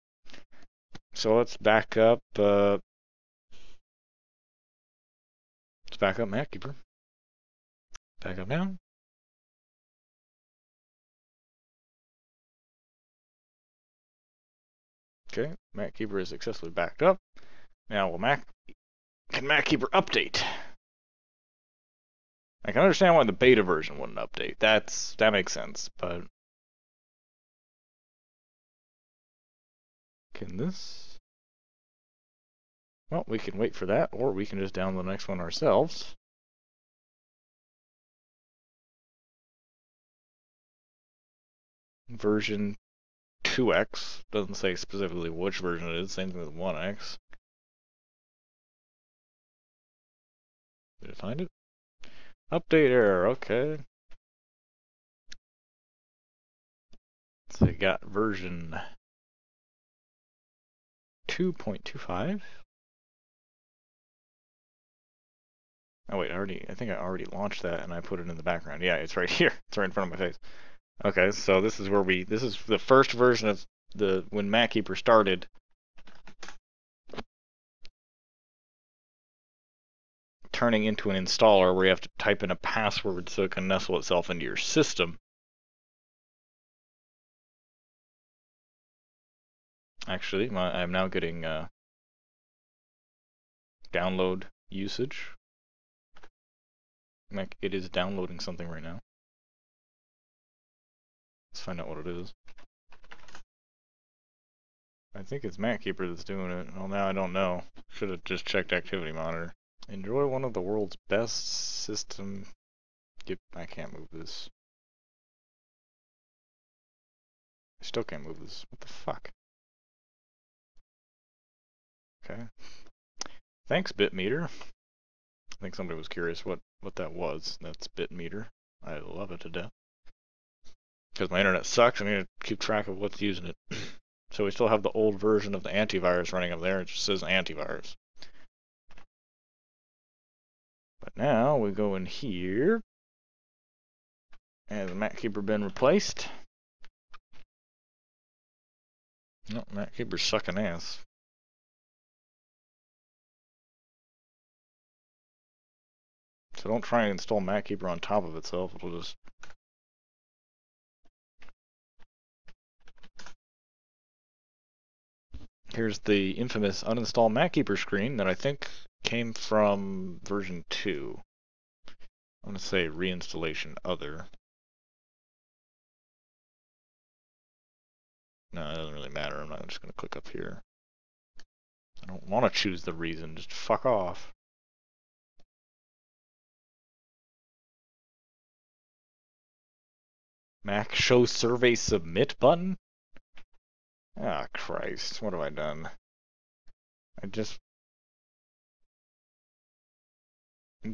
So let's back up. Let's back up MacKeeper. Back up now. Okay, MacKeeper is successfully backed up. Now, can MacKeeper update? I can understand why the beta version wouldn't update. That makes sense, but can this? Well, we can wait for that, or we can just download the next one ourselves. Version 2x doesn't say specifically which version it is. Same thing with 1x. Did I find it? Update error. Okay. So we got version 2.25. Oh wait, I think I already launched that and I put it in the background. Yeah, it's right here. It's right in front of my face. Okay, so this is the first version of when MacKeeper started. turning into an installer where you have to type in a password so it can nestle itself into your system. Actually, I'm now getting download usage. It is downloading something right now. Let's find out what it is. I think it's MacKeeper that's doing it. Well, now I don't know. Should have just checked activity monitor. Enjoy one of the world's best system. I can't move this. I still can't move this. What the fuck? Okay. Thanks, bitmeter. I think somebody was curious what that was. That's bitmeter. I love it to death. Because my internet sucks, I need to keep track of what's using it. So we still have the old version of the antivirus running up there. It just says antivirus. But now we go in here. Has the MacKeeper been replaced? No, MacKeeper's sucking ass. So don't try and install MacKeeper on top of itself. It'll just... Here's the infamous uninstall MacKeeper screen that I think came from version 2. I'm going to say reinstallation other. No, it doesn't really matter. I'm not just going to click up here. I don't want to choose the reason. Just fuck off. Mac show survey submit button? Ah, Christ. What have I done? I just...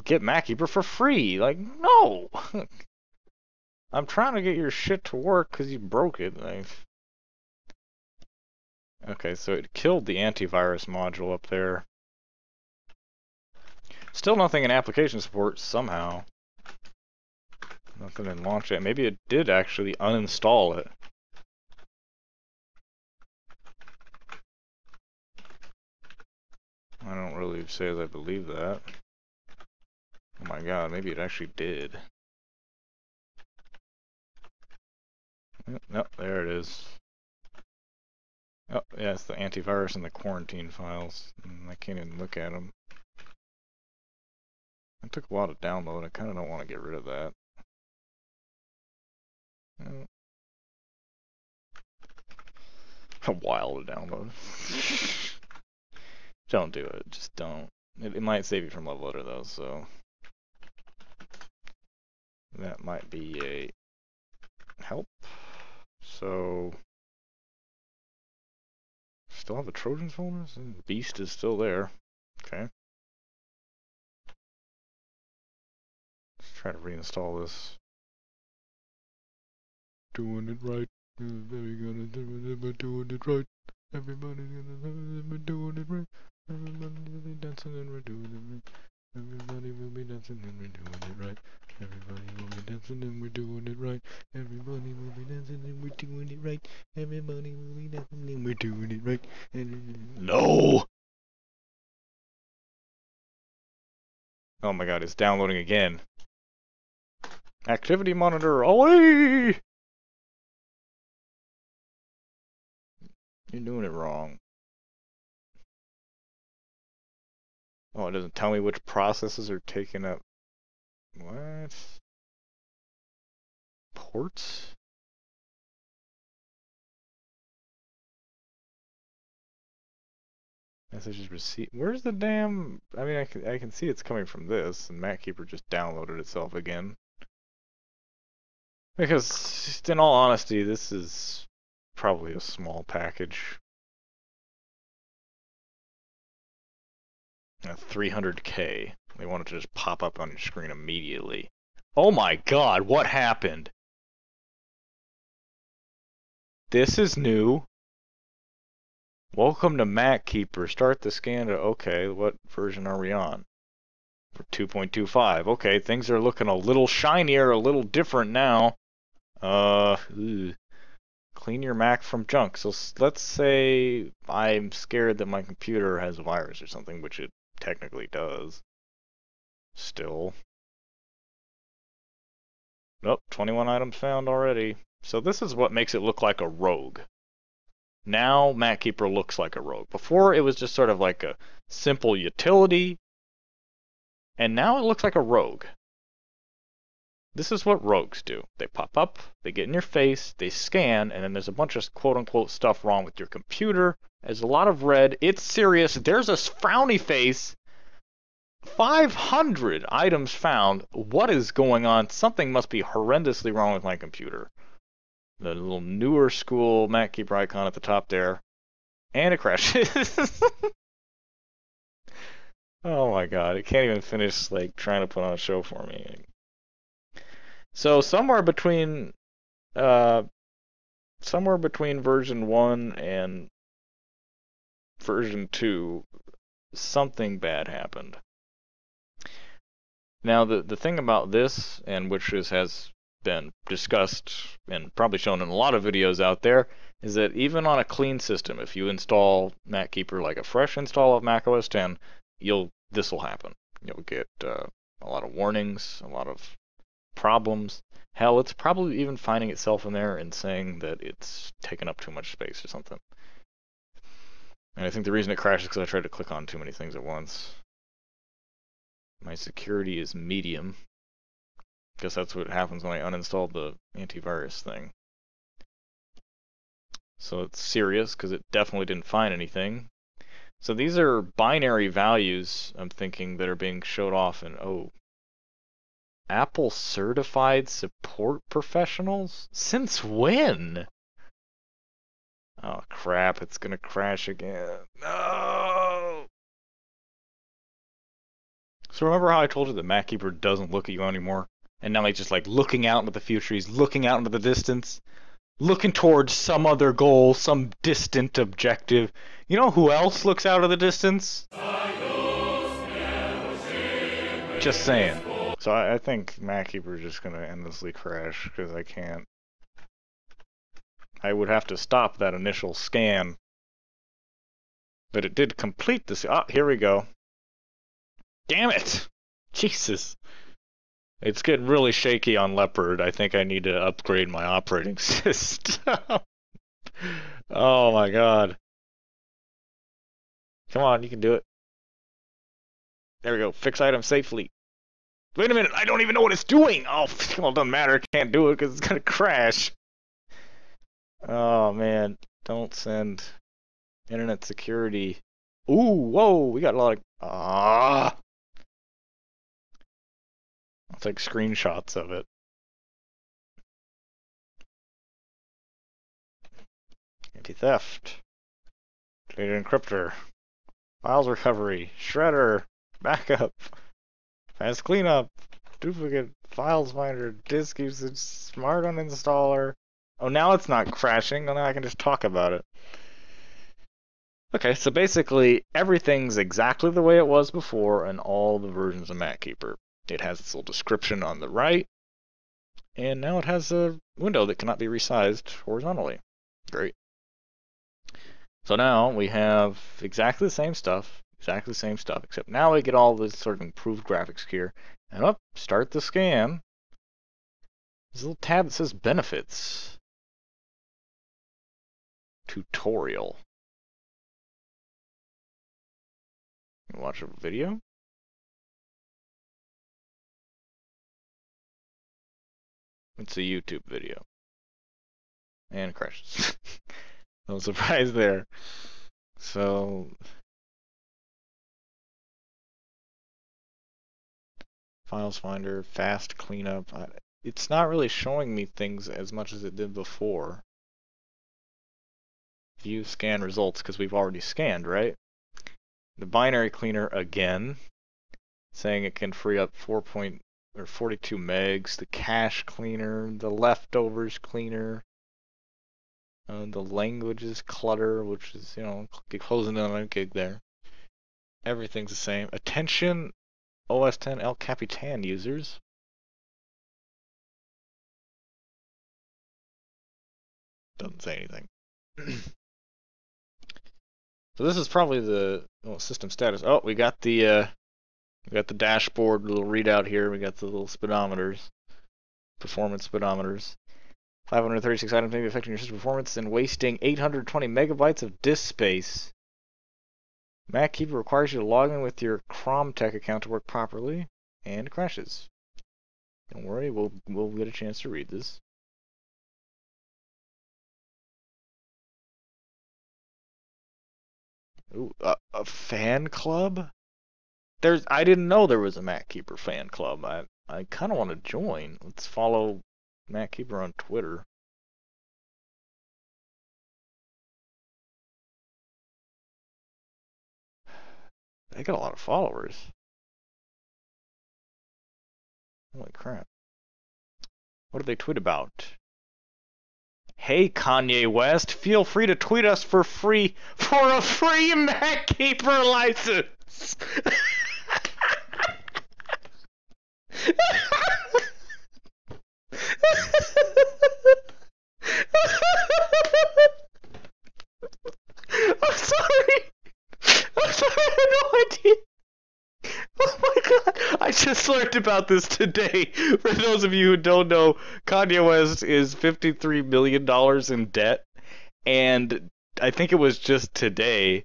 Get MacKeeper for free. Like, no! I'm trying to get your shit to work because you broke it. Okay, so it killed the antivirus module up there. Still nothing in application support somehow. Nothing in launch yet. Maybe it did actually uninstall it. I don't really say as I believe that. Oh my god, maybe it actually did. Nope, there it is. Oh, yeah, it's the antivirus and the quarantine files. I can't even look at them. It took a while to download. I kind of don't want to get rid of that. A while to download. Don't do it. Just don't. It might save you from love letter though, so that might be a help. So still have the Trojans folders? Beast is still there. Okay. Let's try to reinstall this. Doing it right. Everybody gonna do it, doing it right. Everybody's gonna be doing it right. Everybody will be dancing and we're doing it right. Everybody will be dancing and we're doing it right. Everybody will be dancing and we're doing it right. Everybody will be dancing and we're doing it right. Everybody will be dancing and we're doing it right. No! Oh my god, it's downloading again. Activity monitor, away! You're doing it wrong. Oh, it doesn't tell me which processes are taking up. What? Ports? Messages received. Where's the damn? I mean, I can see it's coming from this, and MacKeeper just downloaded itself again. Because, in all honesty, this is probably a small package. 300K. They want it to just pop up on your screen immediately. Oh my god, what happened? This is new. Welcome to MacKeeper. Start the scan to... Okay, what version are we on? For 2.25. Okay, things are looking a little shinier, a little different now. Clean your Mac from junk. So let's say I'm scared that my computer has a virus or something, which it technically does. Still. Nope, 21 items found already. So this is what makes it look like a rogue. Now MacKeeper looks like a rogue. Before it was just sort of like a simple utility, and now it looks like a rogue. This is what rogues do. They pop up, they get in your face, they scan, and then there's a bunch of quote-unquote stuff wrong with your computer. There's a lot of red. It's serious. There's a frowny face. 500 items found. What is going on? Something must be horrendously wrong with my computer. The little newer school MacKeeper icon at the top there. And it crashes. Oh my god, it can't even finish like trying to put on a show for me. So somewhere between version 1 and version 2, something bad happened. Now the thing about this, and which has been discussed and probably shown in a lot of videos out there, is that even on a clean system, if you install MacKeeper like a fresh install of macOS 10, this will happen. You'll get a lot of warnings, a lot of problems. Hell, it's probably even finding itself in there and saying that it's taken up too much space or something. And I think the reason it crashes is because I tried to click on too many things at once. My security is medium. Guess that's what happens when I uninstalled the antivirus thing. So it's serious because it definitely didn't find anything. So these are binary values, I'm thinking, that are being showed off in, Apple certified support professionals? Since when? Oh crap, it's gonna crash again. No! So remember how I told you that MacKeeper doesn't look at you anymore? And now he's just like looking out into the future, he's looking out into the distance, looking towards some other goal, some distant objective. You know who else looks out of the distance? Just saying. So I think MacKeeper is just going to endlessly crash because I can't. I would have to stop that initial scan. But it did complete this. Ah, here we go. Damn it! Jesus. It's getting really shaky on Leopard. I think I need to upgrade my operating system. Oh my god. Come on, you can do it. There we go. Fix item safely. Wait a minute, I don't even know what it's doing! Oh, well, it doesn't matter. I can't do it because it's gonna crash. Oh man, don't send internet security. Ooh, whoa, we got a lot of... I'll take screenshots of it. Anti-theft. Data encryptor. Files recovery. Shredder. Backup. Fast cleanup. Duplicate. Files finder. Disk usage. Smart uninstaller. Oh, now it's not crashing. Now I can just talk about it. Okay, so basically everything's exactly the way it was before in all the versions of MacKeeper. It has its little description on the right, and now it has a window that cannot be resized horizontally. Great. So now we have exactly the same stuff, except now we get all this sort of improved graphics here. And start the scan. There's a little tab that says Benefits. Tutorial. Watch a video? It's a YouTube video. And it crashes. No surprise there. So... Files Finder, fast cleanup. It's not really showing me things as much as it did before. View scan results, because we've already scanned, right? The binary cleaner again, saying it can free up 42 megs. The cache cleaner, the leftovers cleaner, the languages clutter, which is, closing in on a gig there. Everything's the same. Attention, OS 10 El Capitan users. Doesn't say anything. So this is probably the system status. Oh, we got the We got the dashboard, little readout here. We got the little speedometers, performance speedometers. 536 items may be affecting your system performance and wasting 820 megabytes of disk space. MacKeeper requires you to log in with your ChromTech account to work properly, and crashes. Don't worry, we'll get a chance to read this. Ooh, a fan club? I didn't know there was a MacKeeper fan club. I kind of want to join. Let's follow MacKeeper on Twitter. They got a lot of followers. Holy crap. What did they tweet about? Hey Kanye West, feel free to tweet us for a free MacKeeper license. I'm sorry. I had no idea. Oh my god, I just learned about this today. For those of you who don't know, Kanye West is $53 million in debt, and I think it was just today,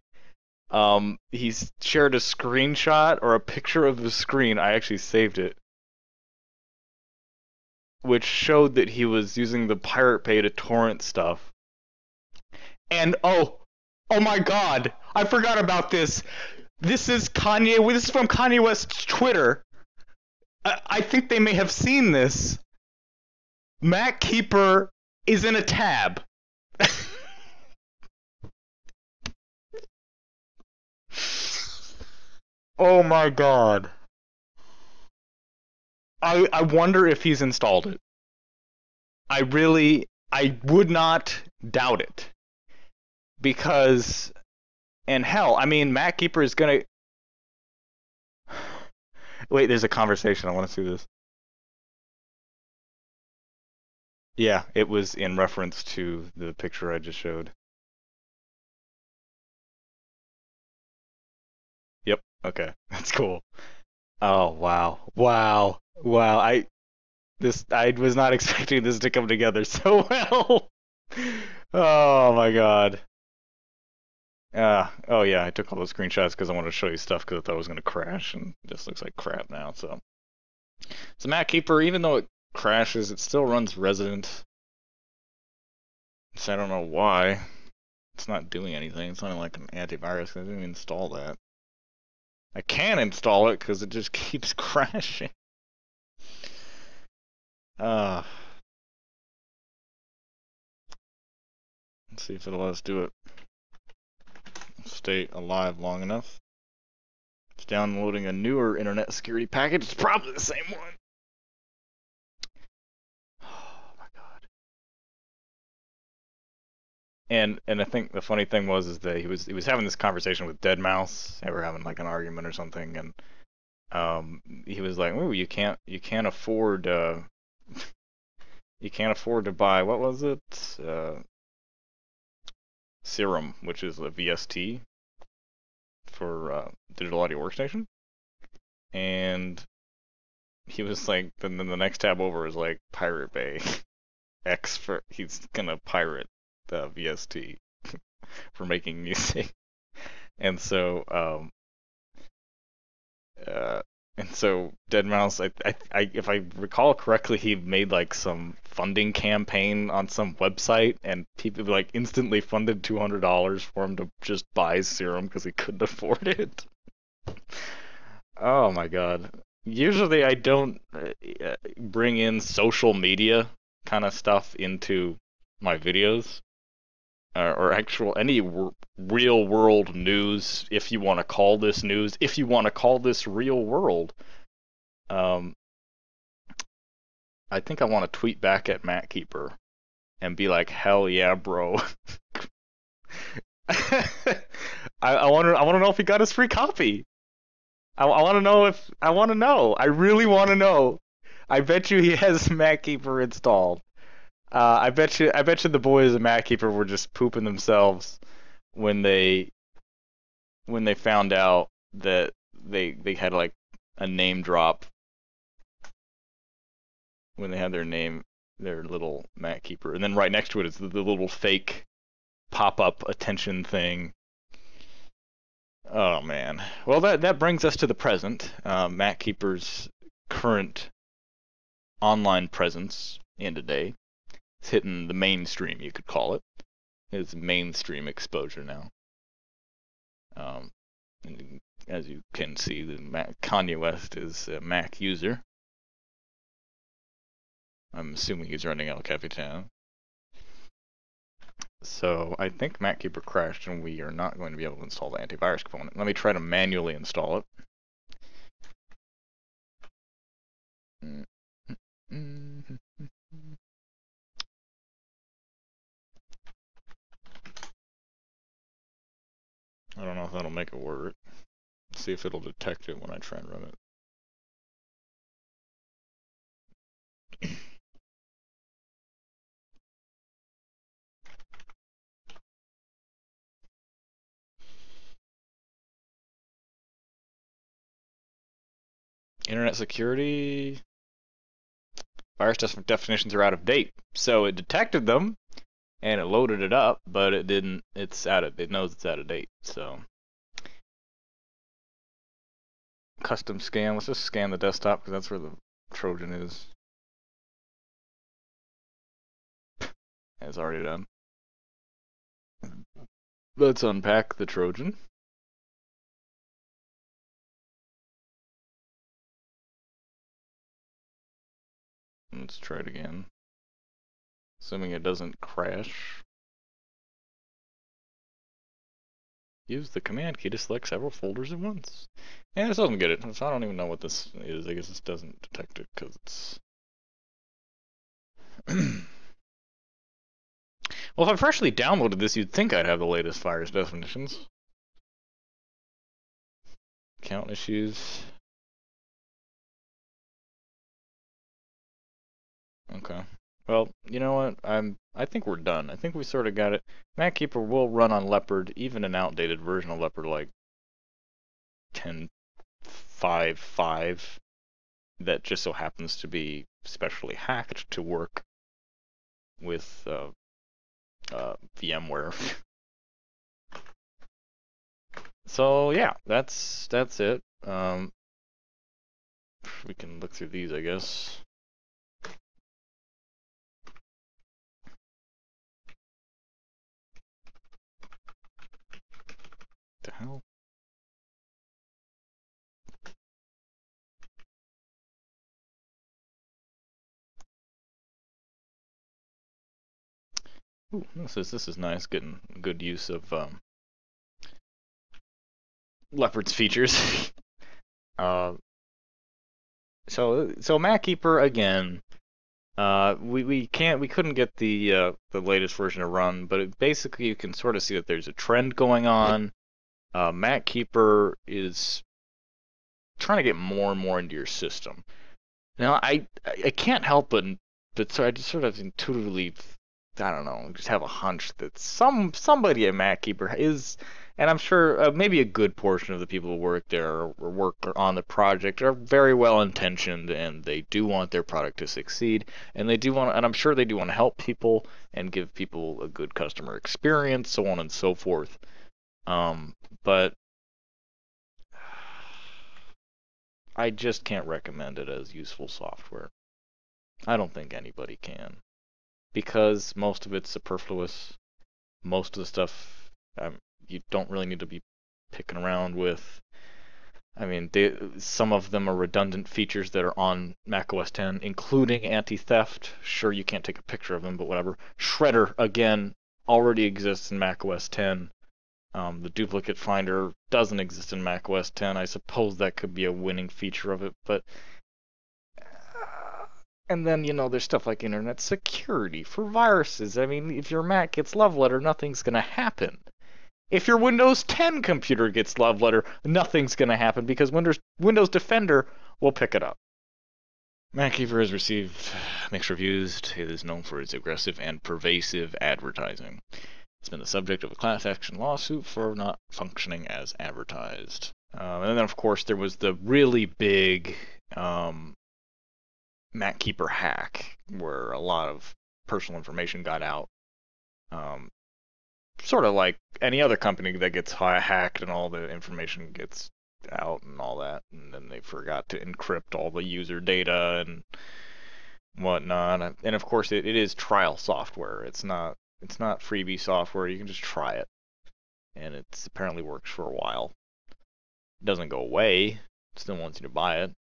he's shared a screenshot or a picture of the screen, I actually saved it, which showed that he was using the Pirate Bay to torrent stuff. And oh my god, I forgot about this. This is from Kanye West's Twitter. I think they may have seen this. MacKeeper is in a tab. Oh my god. I wonder if he's installed it. I would not doubt it. Because, and hell, I mean, MacKeeper is gonna... Wait, there's a conversation. I want to see this. Yeah, it was in reference to the picture I just showed. Yep, okay. That's cool. Oh, wow. Wow. Wow. I was not expecting this to come together so well. Oh my god. Oh yeah, I took all those screenshots because I wanted to show you stuff because I thought it was going to crash, and it just looks like crap now, so. So MacKeeper, even though it crashes, it still runs Resident. So I don't know why. It's not doing anything. It's not like an antivirus. I didn't install that. I can install it because it just keeps crashing. Let's see if it'll let us do it. Stay alive long enough. It's downloading a newer internet security package. It's probably the same one. Oh my god. And I think the funny thing was that he was having this conversation with Deadmau5. They were having like an argument or something, and he was like, "Ooh, you can't afford you can't afford to buy, what was it? Serum, which is a VST for digital audio workstation." And he was like, then the next tab over is like Pirate Bay X for he's gonna pirate the VST for making music. And so Deadmau5, if I recall correctly, he made like some funding campaign on some website, and people like instantly funded $200 for him to just buy Serum because he couldn't afford it. Oh my god. Usually I don't bring in social media kind of stuff into my videos, or actual any real world news, if you want to call this news, if you want to call this real world. I think I want to tweet back at MacKeeper and be like, hell yeah, bro. I want to know if he got his free copy. I want to know if I want to know. I really want to know. I bet you he has MacKeeper installed. I bet you the boys at MacKeeper were just pooping themselves when they found out that they had like a name drop when they have their name, their little MacKeeper, and then right next to it is the little fake pop-up attention thing. Oh man. Well, that brings us to the present. MacKeeper's current online presence in today. It's hitting the mainstream, you could call it. It's mainstream exposure now. And as you can see, Kanye West is a Mac user. I'm assuming he's running El Capitan. So I think MacKeeper crashed and we are not going to be able to install the antivirus component. Let me try to manually install it. I don't know if that'll make it work. Let's see if it'll detect it when I try and run it. Internet security. Virus definitions are out of date. So it detected them and it loaded it up, but it didn't. It knows it's out of date. So custom scan. Let's just scan the desktop because that's where the Trojan is. It's already done. Let's unpack the Trojan. Let's try it again. Assuming it doesn't crash. Use the command key to select several folders at once. And this doesn't get it, so I don't even know what this is. I guess this doesn't detect it because it's... Well, if I freshly downloaded this, you'd think I'd have the latest virus definitions. Account issues. Okay. Well, you know what? I think we're done. I think we sort of got it. MacKeeper will run on Leopard, even an outdated version of Leopard like 10.5.5 that just so happens to be specially hacked to work with VMware. So yeah, that's it. We can look through these, I guess. The hell? Ooh, this is nice, getting good use of Leopard's features. So MacKeeper again. We couldn't get the latest version to run, but basically you can sort of see that there's a trend going on. MacKeeper is trying to get more and more into your system. Now I can't help but so I just sort of intuitively, I don't know, just have a hunch that somebody at MacKeeper is, and I'm sure maybe a good portion of the people who work there or work on the project are very well intentioned, and they do want their product to succeed, and I'm sure they do want to help people and give people a good customer experience, so on and so forth. But I just can't recommend it as useful software. I don't think anybody can, because most of it's superfluous. Most of the stuff you don't really need to be picking around with. I mean, some of them are redundant features that are on macOS 10, including anti-theft. Sure, you can't take a picture of them, but whatever. Shredder, again, already exists in macOS 10. The duplicate finder doesn't exist in macOS 10. I suppose that could be a winning feature of it, but... And then, there's stuff like internet security for viruses. I mean, if your Mac gets love letter, nothing's going to happen. If your Windows 10 computer gets love letter, nothing's going to happen because Windows Defender will pick it up. MacKeeper has received mixed reviews. It is known for its aggressive and pervasive advertising. It's been the subject of a class action lawsuit for not functioning as advertised. And then, of course, there was the really big MacKeeper hack, where a lot of personal information got out. Sort of like any other company that gets hacked and all the information gets out and all that, and then they forgot to encrypt all the user data and whatnot. And of course, it is trial software. It's not freebie software. You can just try it, and it apparently works for a while. It doesn't go away. It still wants you to buy it.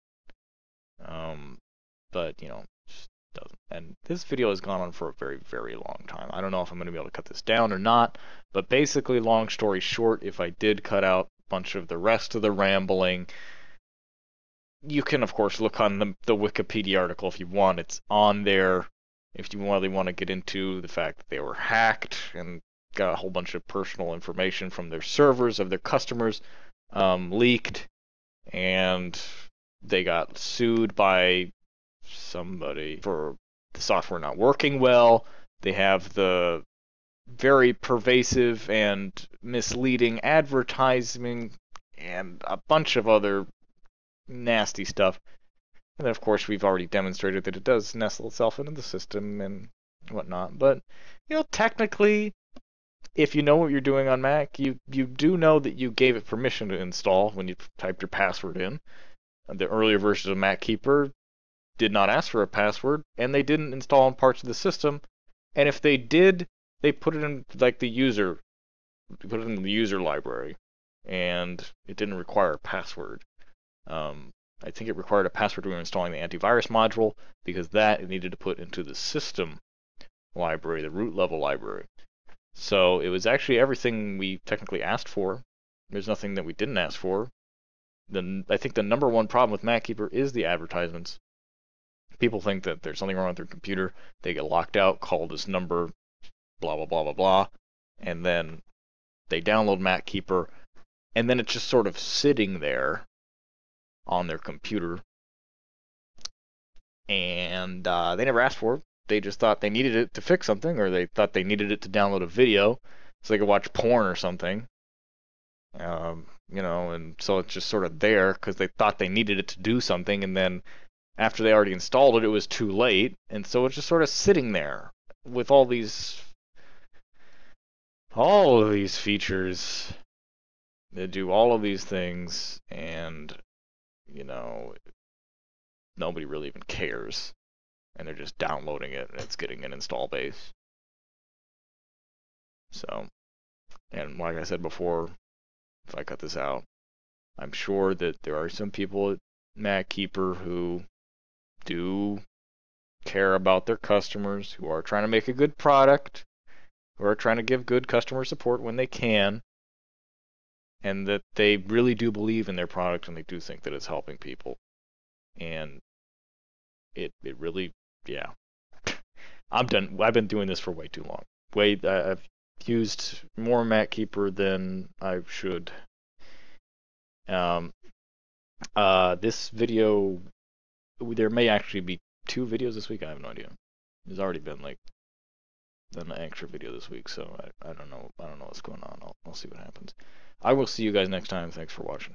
But you know, just doesn't. And this video has gone on for a very, very long time. I don't know if I'm going to be able to cut this down or not. But basically, long story short, if I did cut out a bunch of the rest of the rambling, you can, of course, look on the Wikipedia article if you want. It's on there if you really want to get into the fact that they were hacked and got a whole bunch of personal information from their servers of their customers leaked, and they got sued by somebody for the software not working well. They have the very pervasive and misleading advertising and a bunch of other nasty stuff. And then, of course, we've already demonstrated that it does nestle itself into the system and whatnot. But, you know, technically, if you know what you're doing on Mac, you do know that you gave it permission to install when you typed your password in. The earlier versions of MacKeeper did not ask for a password, and they didn't install in parts of the system. And if they did, they put it in like the user library, and it didn't require a password. I think it required a password when installing the antivirus module, because that it needed to put into the system library, the root level library. So it was actually everything we technically asked for. There's nothing that we didn't ask for. I think the number one problem with MacKeeper is the advertisements. People think that there's something wrong with their computer. They get locked out, call this number, blah, blah, blah, blah, blah. And then they download MacKeeper, and then it's just sort of sitting there on their computer. And they never asked for it. They just thought they needed it to fix something, or they thought they needed it to download a video so they could watch porn or something. You know, and so it's just sort of there because they thought they needed it to do something, and then after they already installed it, it was too late, and so it's just sort of sitting there with all of these features that do all of these things, and you know, nobody really even cares, and they're just downloading it, and it's getting an install base. So, and like I said before, if I cut this out, I'm sure that there are some people at MacKeeper who do care about their customers, who are trying to make a good product, who are trying to give good customer support when they can, and that they really do believe in their product and they do think that it's helping people. And it really, yeah. I'm done. I've been doing this for way too long. I've used more MacKeeper than I should. This video, there may actually be 2 videos this week. I have no idea. There's already been like an extra video this week, so I don't know. I don't know what's going on. I'll see what happens. I will see you guys next time. Thanks for watching.